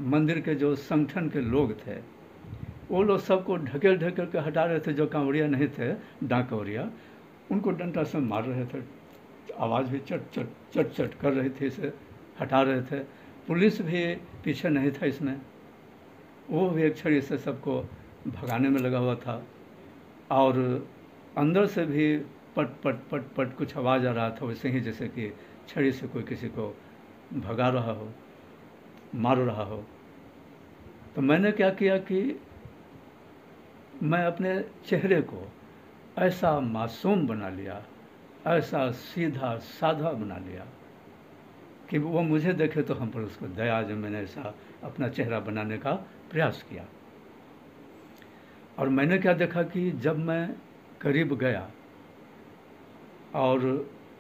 मंदिर के जो संगठन के लोग थे वो लोग सबको ढकेल ढकेल के हटा रहे थे। जो कांवड़िया नहीं थे, डाक कवरिया, उनको डंडा से मार रहे थे, आवाज़ भी चट चट चट चट कर रही थी, इसे हटा रहे थे। पुलिस भी पीछे नहीं था इसमें, वो भी एक छड़ी से सबको भगाने में लगा हुआ था। और अंदर से भी पट पट पट पट कुछ आवाज़ आ रहा था, वैसे ही जैसे कि छड़ी से कोई किसी को भगा रहा हो, मार रहा हो। तो मैंने क्या किया कि मैं अपने चेहरे को ऐसा मासूम बना लिया, ऐसा सीधा साधा बना लिया कि वो मुझे देखे तो हम पर उसको दया आ जाए। मैंने ऐसा अपना चेहरा बनाने का प्रयास किया। और मैंने क्या देखा कि जब मैं करीब गया और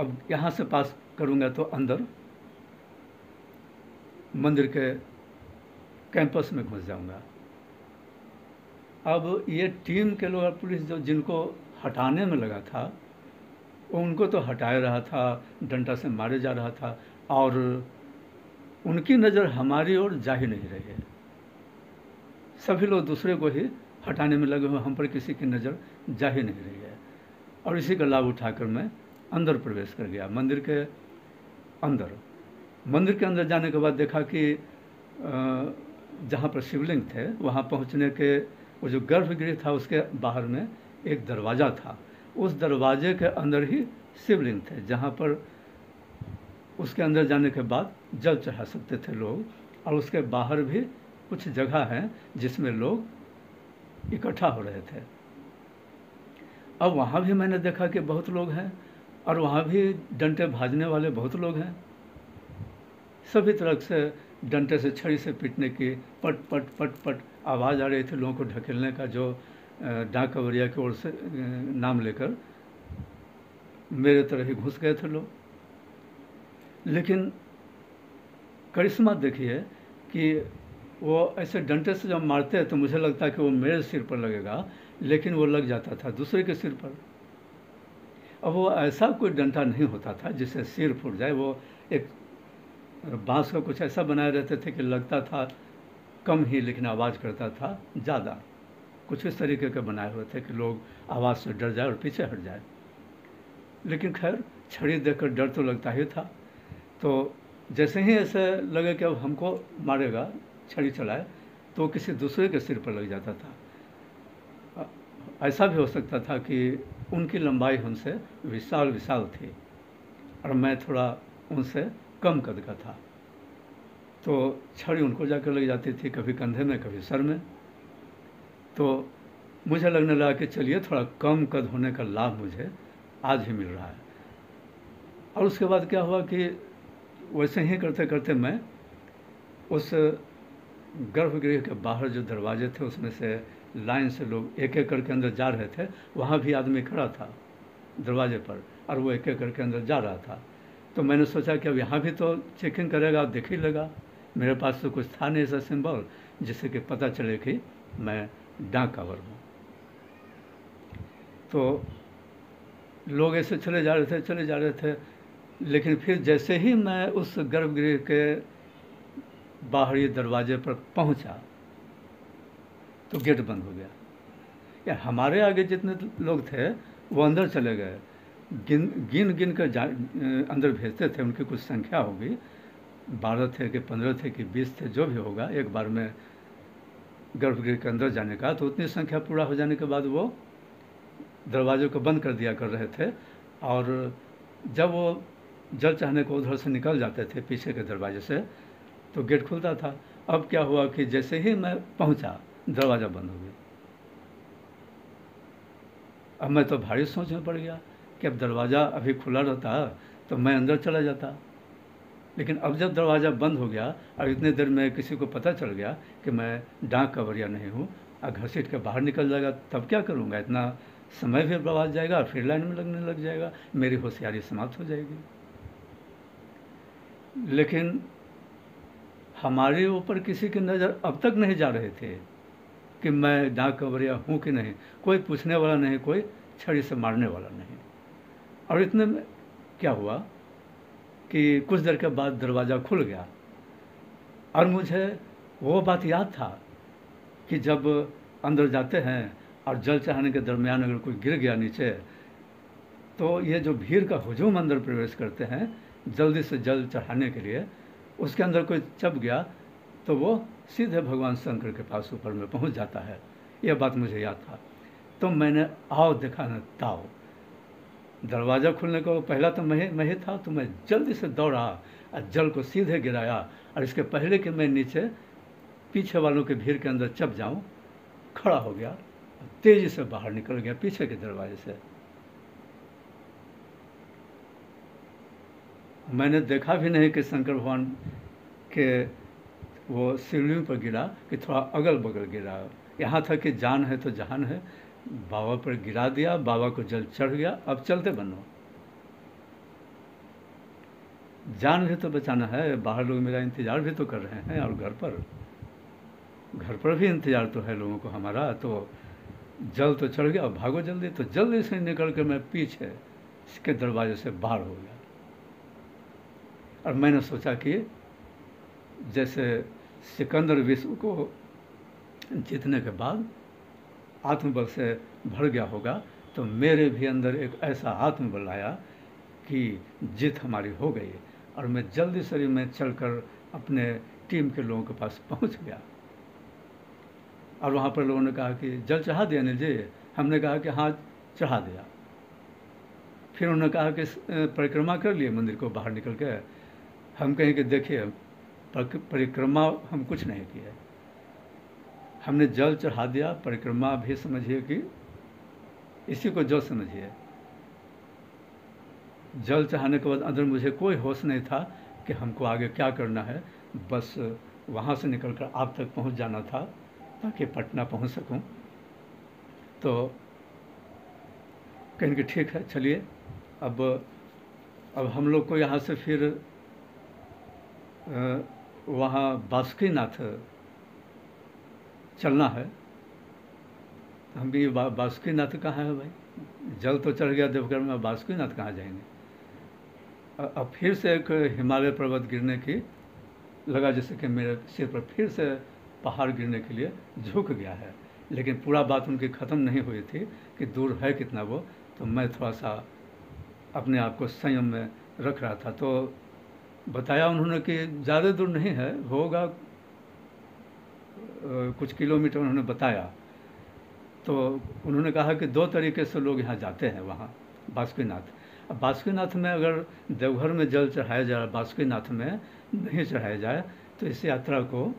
अब यहाँ से पास करूँगा तो अंदर मंदिर के कैंपस में घुस जाऊँगा। अब ये टीम के लोग और पुलिस जो जिनको हटाने में लगा था वो उनको तो हटाए रहा था, डंडा से मारे जा रहा था, और उनकी नज़र हमारी ओर जा ही नहीं रही है। सभी लोग दूसरे को ही हटाने में लगे हुए, हम पर किसी की नज़र जा ही नहीं रही है। और इसी का लाभ उठाकर मैं अंदर प्रवेश कर गया, मंदिर के अंदर। मंदिर के अंदर जाने के बाद देखा कि जहाँ पर शिवलिंग थे वहाँ पहुँचने के वो जो गर्भगृह था उसके बाहर में एक दरवाज़ा था। उस दरवाजे के अंदर ही शिवलिंग थे, जहाँ पर उसके अंदर जाने के बाद जल चढ़ा सकते थे लोग। और उसके बाहर भी कुछ जगह है जिसमें लोग इकट्ठा हो रहे थे। अब वहाँ भी मैंने देखा कि बहुत लोग हैं और वहाँ भी डंडे भाजने वाले बहुत लोग हैं। सभी तरह से डंडे से, छड़ी से पीटने की पट पट पट पट आवाज़ आ रही थी, लोगों को ढकेलने का, जो डाक कवरिया की ओर से नाम लेकर मेरे तरह ही घुस गए थे लोग। लेकिन करिश्मा देखिए कि वो ऐसे डंडे से जब मारते हैं तो मुझे लगता है कि वो मेरे सिर पर लगेगा, लेकिन वो लग जाता था दूसरे के सिर पर। अब वो ऐसा कोई डंडा नहीं होता था जिससे सिर फूट जाए। वो एक बांस का कुछ ऐसा बनाए रहते थे कि लगता था कम ही लेकिन आवाज़ करता था ज़्यादा। कुछ इस तरीके के बनाए हुए थे कि लोग आवाज़ से डर जाए और पीछे हट जाए। लेकिन खैर छड़ी देखकर डर तो लगता ही था। तो जैसे ही ऐसे लगे कि अब हमको मारेगा, छड़ी चलाए, तो किसी दूसरे के सिर पर लग जाता था। ऐसा भी हो सकता था कि उनकी लंबाई हमसे विशाल विशाल थी और मैं थोड़ा उनसे कम कद का था, तो छड़ी उनको जाकर लग जाती थी, कभी कंधे में कभी सर में। तो मुझे लगने लगा कि चलिए थोड़ा कम कद होने का लाभ मुझे आज ही मिल रहा है। और उसके बाद क्या हुआ कि वैसे ही करते करते मैं उस गर्भगृह के बाहर जो दरवाजे थे उसमें से लाइन से लोग एक एक करके अंदर जा रहे थे। वहाँ भी आदमी खड़ा था दरवाजे पर और वो एक एक करके अंदर जा रहा था। तो मैंने सोचा कि अब यहाँ भी तो चेकिंग करेगा, देख ही लेगा। मेरे पास तो कुछ था नहीं ऐसा सिंबल जिससे कि पता चले कि मैं डाक कांवर हूँ। तो लोग ऐसे चले जा रहे थे। लेकिन फिर जैसे ही मैं उस गर्भगृह के बाहरी दरवाजे पर पहुंचा तो गेट बंद हो गया। या हमारे आगे जितने लोग थे वो अंदर चले गए। गिन गिन कर अंदर भेजते थे, उनकी कुछ संख्या होगी, 12 थे कि 15 थे कि 20 थे, जो भी होगा एक बार में गर्भगृह के अंदर जाने का। तो उतनी संख्या पूरा हो जाने के बाद वो दरवाज़ों को बंद कर दिया कर रहे थे। और जब वो जल चाहने को उधर से निकल जाते थे पीछे के दरवाजे से तो गेट खुलता था। अब क्या हुआ कि जैसे ही मैं पहुंचा दरवाज़ा बंद हो गया। अब मैं तो भारी सोच में पड़ गया कि अब दरवाज़ा अभी खुला रहता तो मैं अंदर चला जाता, लेकिन अब जब दरवाज़ा बंद हो गया और इतने देर में किसी को पता चल गया कि मैं डाक कवरिया नहीं हूँ और घसीट के बाहर निकल जाएगा, तब क्या करूँगा? इतना समय भी बर्बाद जाएगा और फिर लाइन में लगने लग जाएगा, मेरी होशियारी समाप्त हो जाएगी। लेकिन हमारे ऊपर किसी की नज़र अब तक नहीं जा रहे थे कि मैं डाक कवरिया हूँ कि नहीं। कोई पूछने वाला नहीं, कोई छड़ी से मारने वाला नहीं। और इतने में क्या हुआ कि कुछ देर के बाद दरवाज़ा खुल गया और मुझे वो बात याद था कि जब अंदर जाते हैं और जल चढ़ाने के दरमियान अगर कोई गिर गया नीचे, तो ये जो भीड़ का हुजूम अंदर प्रवेश करते हैं जल्दी से जल चढ़ाने के लिए, उसके अंदर कोई चप गया तो वो सीधे भगवान शंकर के पास ऊपर में पहुंच जाता है। यह बात मुझे याद था। तो मैंने आओ देखा न ताओ, दरवाज़ा खुलने को पहला तो मैं ही था, तो मैं जल्दी से दौड़ा और जल को सीधे गिराया और इसके पहले कि मैं नीचे पीछे वालों के भीड़ के अंदर चप जाऊं, खड़ा हो गया, तेज़ी से बाहर निकल गया पीछे के दरवाजे से। मैंने देखा भी नहीं कि शंकर भगवान के वो शिवलिंग पर गिरा कि थोड़ा अगल बगल गिरा। यहाँ था कि जान है तो जहान है, बाबा पर गिरा दिया, बाबा को जल चढ़ गया, अब चलते बनो। जान भी तो बचाना है, बाहर लोग मेरा इंतज़ार भी तो कर रहे हैं और घर पर भी इंतज़ार तो है लोगों को हमारा। तो जल तो चढ़ गया, भागो जल्दी। तो जल्दी से निकल कर मैं पीछे इसके दरवाजे से बाहर हो गया और मैंने सोचा कि जैसे सिकंदर विश्व को जीतने के बाद आत्मबल से भर गया होगा, तो मेरे भी अंदर एक ऐसा आत्मबल आया कि जीत हमारी हो गई। और मैं जल्दी से मैं चलकर अपने टीम के लोगों के पास पहुंच गया और वहाँ पर लोगों ने कहा कि जल चढ़ा दिया अनिल जी। हमने कहा कि हाँ चढ़ा दिया। फिर उन्होंने कहा कि परिक्रमा कर लिए मंदिर को बाहर निकल के। हम कहें कि देखिए परिक्रमा हम कुछ नहीं किया, हमने जल चढ़ा दिया। परिक्रमा भी समझिए कि इसी को जो समझिए। जल चढ़ाने के बाद अंदर मुझे कोई होश नहीं था कि हमको आगे क्या करना है, बस वहाँ से निकलकर आप तक पहुँच जाना था ताकि पटना पहुँच सकूँ। तो कहें कि ठीक है चलिए, अब हम लोग को यहाँ से फिर वहाँ बासुकीनाथ चलना है। हम भी बासुकीनाथ कहाँ है भाई, जल तो चढ़ गया देवघर में, बासुकीनाथ कहाँ जाएंगे। अब फिर से एक हिमालय पर्वत गिरने की लगा, जैसे कि मेरे सिर पर फिर से पहाड़ गिरने के लिए झुक गया है। लेकिन पूरा बात उनकी ख़त्म नहीं हुई थी कि दूर है कितना वो। तो मैं थोड़ा सा अपने आप को संयम में रख रहा था। तो बताया उन्होंने कि ज़्यादा दूर नहीं है, होगा कुछ किलोमीटर उन्होंने बताया। तो उन्होंने कहा कि 2 तरीके से लोग यहाँ जाते हैं वहाँ बासुकीनाथ। अब बासुकीनाथ में अगर देवघर में जल चढ़ाया जाए, बासुकीनाथ में नहीं चढ़ाया जाए, तो इस यात्रा को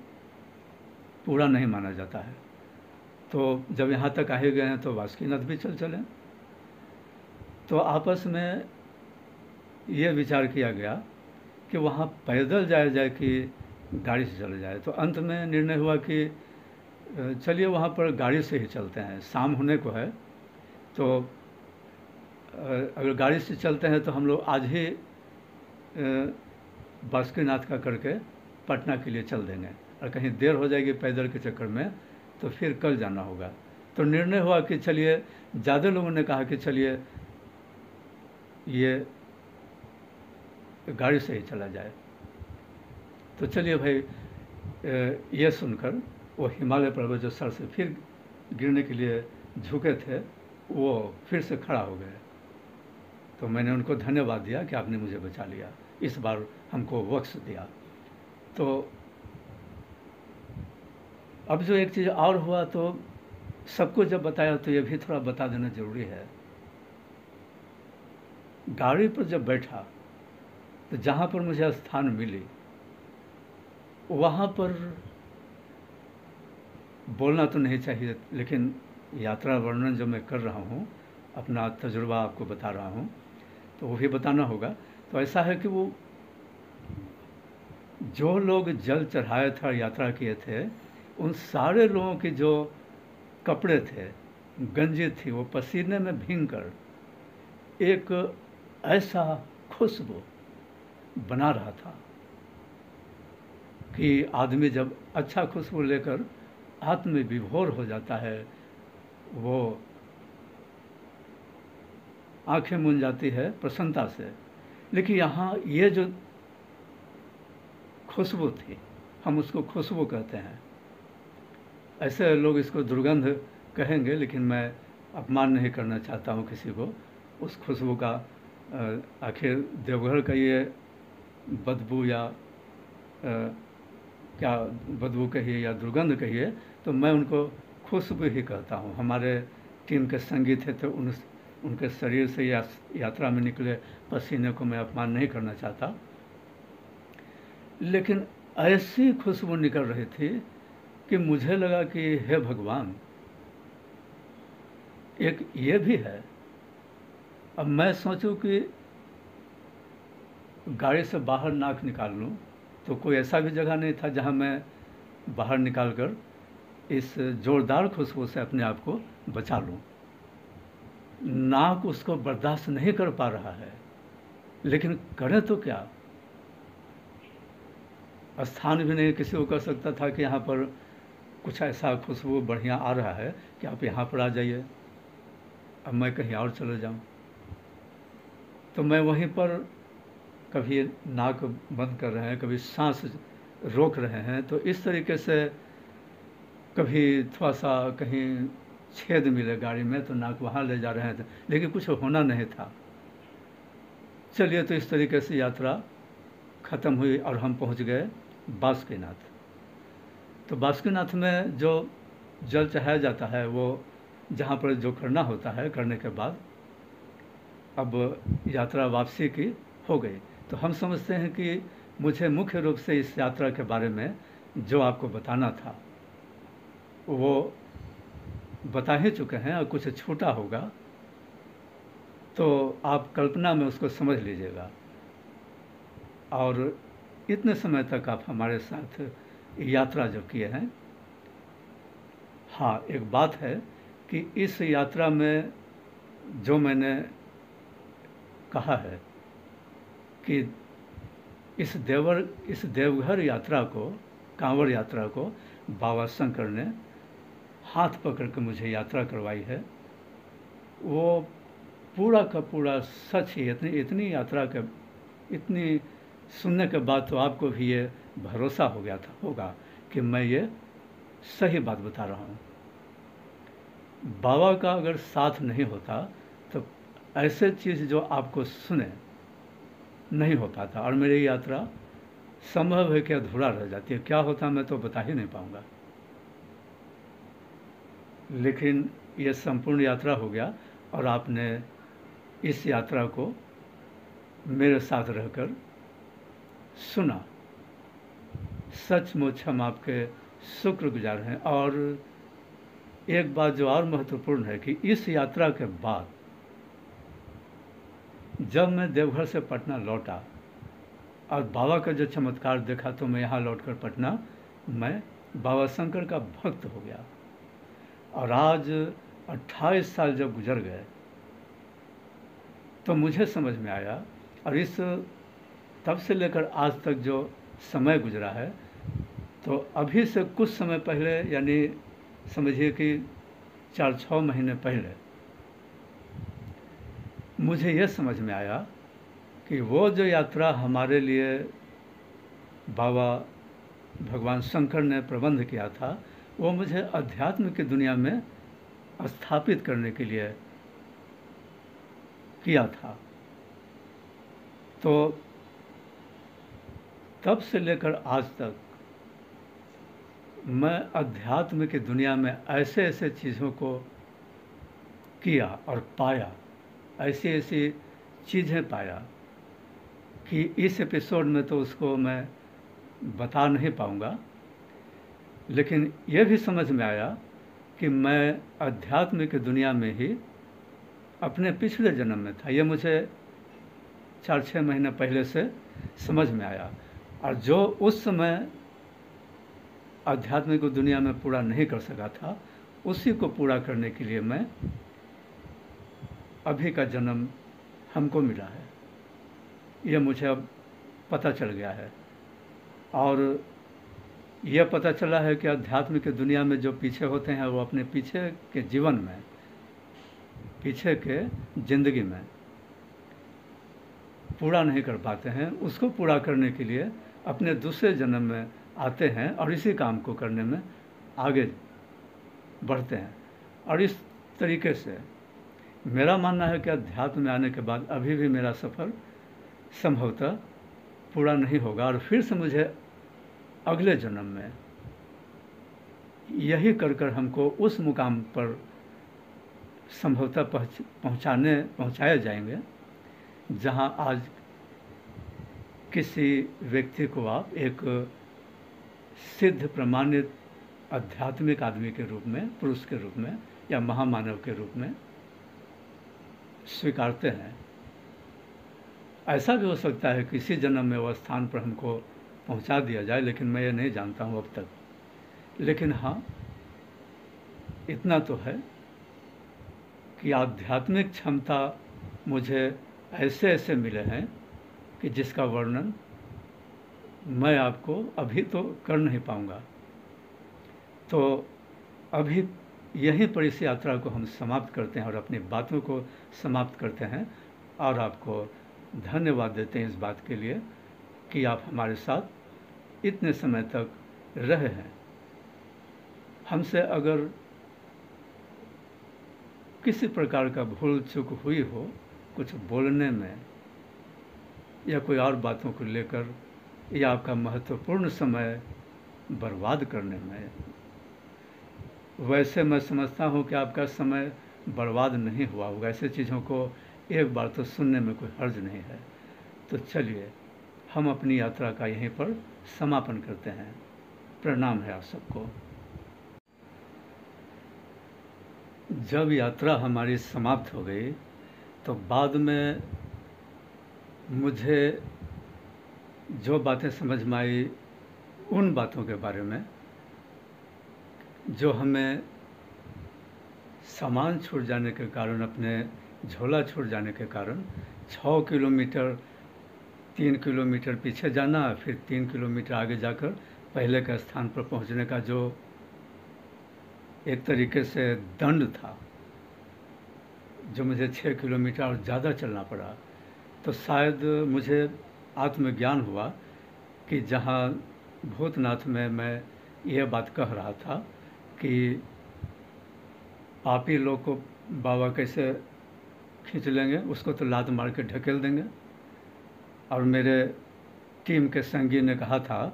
पूरा नहीं माना जाता है। तो जब यहाँ तक आ ही गए हैं तो बासुकीनाथ भी चलें। तो आपस में ये विचार किया गया कि वहाँ पैदल जाया जाए कि गाड़ी से चला जाए। तो अंत में निर्णय हुआ कि चलिए वहाँ पर गाड़ी से ही चलते हैं, शाम होने को है। तो अगर गाड़ी से चलते हैं तो हम लोग आज ही बासुकीनाथ का करके पटना के लिए चल देंगे, और कहीं देर हो जाएगी पैदल के चक्कर में तो फिर कल जाना होगा। तो निर्णय हुआ कि चलिए, ज़्यादा लोगों ने कहा कि चलिए ये गाड़ी से ही चला जाए। तो चलिए भाई, ये सुनकर वो हिमालय पर्वत जो सर से फिर गिरने के लिए झुके थे, वो फिर से खड़ा हो गए। तो मैंने उनको धन्यवाद दिया कि आपने मुझे बचा लिया, इस बार हमको बख्श दिया। तो अब जो एक चीज़ और हुआ, तो सबको जब बताया तो ये भी थोड़ा बता देना ज़रूरी है। गाड़ी पर जब बैठा तो जहाँ पर मुझे स्थान मिली वहाँ पर बोलना तो नहीं चाहिए, लेकिन यात्रा वर्णन जो मैं कर रहा हूँ, अपना तजुर्बा आपको बता रहा हूँ, तो वो भी बताना होगा। तो ऐसा है कि वो जो लोग जल चढ़ाए थे और यात्रा किए थे, उन सारे लोगों के जो कपड़े थे, गंजी थी, वो पसीने में भीग कर एक ऐसा खुशबू बना रहा था कि आदमी जब अच्छा खुशबू लेकर आत्म विभोर हो जाता है, वो आंखें मूंद जाती है प्रसन्नता से। लेकिन यहाँ ये जो खुशबू थी, हम उसको खुशबू कहते हैं। ऐसे लोग इसको दुर्गंध कहेंगे, लेकिन मैं अपमान नहीं करना चाहता हूँ किसी को उस खुशबू का। आखिर देवघर का ये बदबू या क्या बदबू कहिए या दुर्गंध कहिए, तो मैं उनको खुशबू ही कहता हूँ। हमारे टीम के संगी थे, तो उनके शरीर से यात्रा में निकले पसीने को मैं अपमान नहीं करना चाहता, लेकिन ऐसी खुशबू निकल रही थी कि मुझे लगा कि हे भगवान, एक ये भी है। अब मैं सोचूं कि गाड़ी से बाहर नाक निकाल लूं, तो कोई ऐसा भी जगह नहीं था जहां मैं बाहर निकाल कर इस जोरदार खुशबू से अपने आप को बचा लूं। नाक उसको बर्दाश्त नहीं कर पा रहा है, लेकिन करें तो क्या। स्थान भी नहीं किसी को कह सकता था कि यहाँ पर कुछ ऐसा खुशबू बढ़िया आ रहा है कि आप यहाँ पर आ जाइए, अब मैं कहीं और चले जाऊँ। तो मैं वहीं पर कभी नाक बंद कर रहे हैं, कभी सांस रोक रहे हैं, तो इस तरीके से कभी थोड़ा सा कहीं छेद मिले गाड़ी में तो नाक वहाँ ले जा रहे थे, लेकिन कुछ होना नहीं था। चलिए, तो इस तरीके से यात्रा ख़त्म हुई और हम पहुँच गए बासुकीनाथ। तो बासुकीनाथ में जो जल चढ़ाया जाता है, वो जहाँ पर जो करना होता है, करने के बाद अब यात्रा वापसी की हो गई। तो हम समझते हैं कि मुझे मुख्य रूप से इस यात्रा के बारे में जो आपको बताना था वो बता ही चुके हैं, और कुछ छूटा होगा तो आप कल्पना में उसको समझ लीजिएगा। और इतने समय तक आप हमारे साथ यात्रा जो किए हैं, हाँ, एक बात है कि इस यात्रा में जो मैंने कहा है कि इस देवघर यात्रा को, कांवड़ यात्रा को बाबा शंकर ने हाथ पकड़ के मुझे यात्रा करवाई है, वो पूरा का पूरा सच ही। इतनी यात्रा के, इतनी सुनने के बाद तो आपको भी ये भरोसा हो गया होगा कि मैं ये सही बात बता रहा हूँ। बाबा का अगर साथ नहीं होता तो ऐसे चीज़ जो आपको सुने नहीं हो पाता, और मेरी यात्रा संभव है कि अधूरा रह जाती है। क्या होता मैं तो बता ही नहीं पाऊँगा, लेकिन ये संपूर्ण यात्रा हो गया और आपने इस यात्रा को मेरे साथ रहकर सुना। सचमुच हम आपके शुक्रगुजार हैं। और एक बात जो और महत्वपूर्ण है कि इस यात्रा के बाद जब मैं देवघर से पटना लौटा और बाबा का जो चमत्कार देखा, तो मैं यहाँ लौटकर पटना मैं बाबा शंकर का भक्त हो गया। और आज 28 साल जब गुजर गए तो मुझे समझ में आया, और इस तब से लेकर आज तक जो समय गुजरा है, तो अभी से कुछ समय पहले, यानी समझिए कि 4-6 महीने पहले, मुझे यह समझ में आया कि वो जो यात्रा हमारे लिए बाबा भगवान शंकर ने प्रबंध किया था, वो मुझे अध्यात्म की दुनिया में स्थापित करने के लिए किया था। तो तब से लेकर आज तक मैं अध्यात्म की दुनिया में ऐसे ऐसे चीज़ों को किया और पाया, ऐसी ऐसी चीज़ें पाया कि इस एपिसोड में तो उसको मैं बता नहीं पाऊँगा। लेकिन यह भी समझ में आया कि मैं अध्यात्म की दुनिया में ही अपने पिछले जन्म में था। यह मुझे 4-6 महीने पहले से समझ में आया। और जो उस समय आध्यात्मिक दुनिया में पूरा नहीं कर सका था, उसी को पूरा करने के लिए मैं अभी का जन्म हमको मिला है, ये मुझे अब पता चल गया है। और यह पता चला है कि आध्यात्मिक दुनिया में जो पीछे होते हैं वो अपने पीछे के जीवन में, पीछे के ज़िंदगी में पूरा नहीं कर पाते हैं। उसको पूरा करने के लिए अपने दूसरे जन्म में आते हैं और इसी काम को करने में आगे बढ़ते हैं। और इस तरीके से मेरा मानना है कि अध्यात्म में आने के बाद अभी भी मेरा सफ़र संभवतः पूरा नहीं होगा, और फिर से मुझे अगले जन्म में यही कर कर हमको उस मुकाम पर संभवतः पहुँचाए जाएंगे जहाँ आज किसी व्यक्ति को आप एक सिद्ध प्रमाणित आध्यात्मिक आदमी के रूप में, पुरुष के रूप में या महामानव के रूप में स्वीकारते हैं। ऐसा भी हो सकता है किसी जन्म में वह स्थान पर हमको पहुंचा दिया जाए, लेकिन मैं ये नहीं जानता हूं अब तक। लेकिन हाँ, इतना तो है कि आध्यात्मिक क्षमता मुझे ऐसे ऐसे मिले हैं कि जिसका वर्णन मैं आपको अभी तो कर नहीं पाऊंगा। तो अभी यहीं पर इस यात्रा को हम समाप्त करते हैं और अपनी बातों को समाप्त करते हैं, और आपको धन्यवाद देते हैं इस बात के लिए कि आप हमारे साथ इतने समय तक रहे हैं। हमसे अगर किसी प्रकार का भूल चूक हुई हो कुछ बोलने में या कोई और बातों को लेकर, या आपका महत्वपूर्ण समय बर्बाद करने में, वैसे मैं समझता हूँ कि आपका समय बर्बाद नहीं हुआ होगा। ऐसे चीज़ों को एक बार तो सुनने में कोई हर्ज नहीं है। तो चलिए हम अपनी यात्रा का यहीं पर समापन करते हैं। प्रणाम है आप सबको। जब यात्रा हमारी समाप्त हो गई तो बाद में मुझे जो बातें समझ में आई, उन बातों के बारे में जो हमें सामान छूट जाने के कारण, अपने झोला छूट जाने के कारण 6 किलोमीटर 3 किलोमीटर पीछे जाना, फिर 3 किलोमीटर आगे जाकर पहले के स्थान पर पहुंचने का जो एक तरीके से दंड था, जो मुझे 6 किलोमीटर और ज़्यादा चलना पड़ा, तो शायद मुझे आत्मज्ञान हुआ कि जहाँ भूतनाथ में मैं यह बात कह रहा था कि पापी लोग को बाबा कैसे खींच लेंगे, उसको तो लात मार के ढकेल देंगे। और मेरे टीम के संगी ने कहा था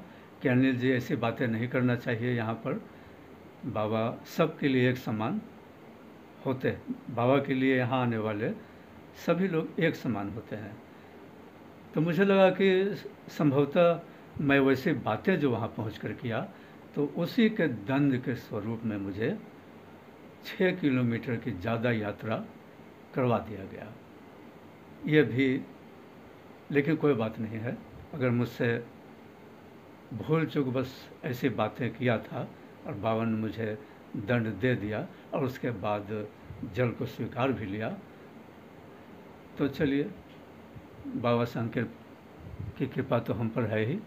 कि अनिल जी ऐसी बातें नहीं करना चाहिए, यहाँ पर बाबा सबके लिए एक समान होते हैं, बाबा के लिए यहाँ आने वाले सभी लोग एक समान होते हैं। तो मुझे लगा कि संभवतः मैं वैसी बातें जो वहाँ पहुँच कर किया, तो उसी के दंड के स्वरूप में मुझे 6 किलोमीटर की ज़्यादा यात्रा करवा दिया गया। ये भी, लेकिन कोई बात नहीं है। अगर मुझसे भूल चूक बस ऐसी बातें किया था और बाबा ने मुझे दंड दे दिया और उसके बाद जल को स्वीकार भी लिया, तो चलिए बाबा शंकर की कृपा तो हम पर है ही।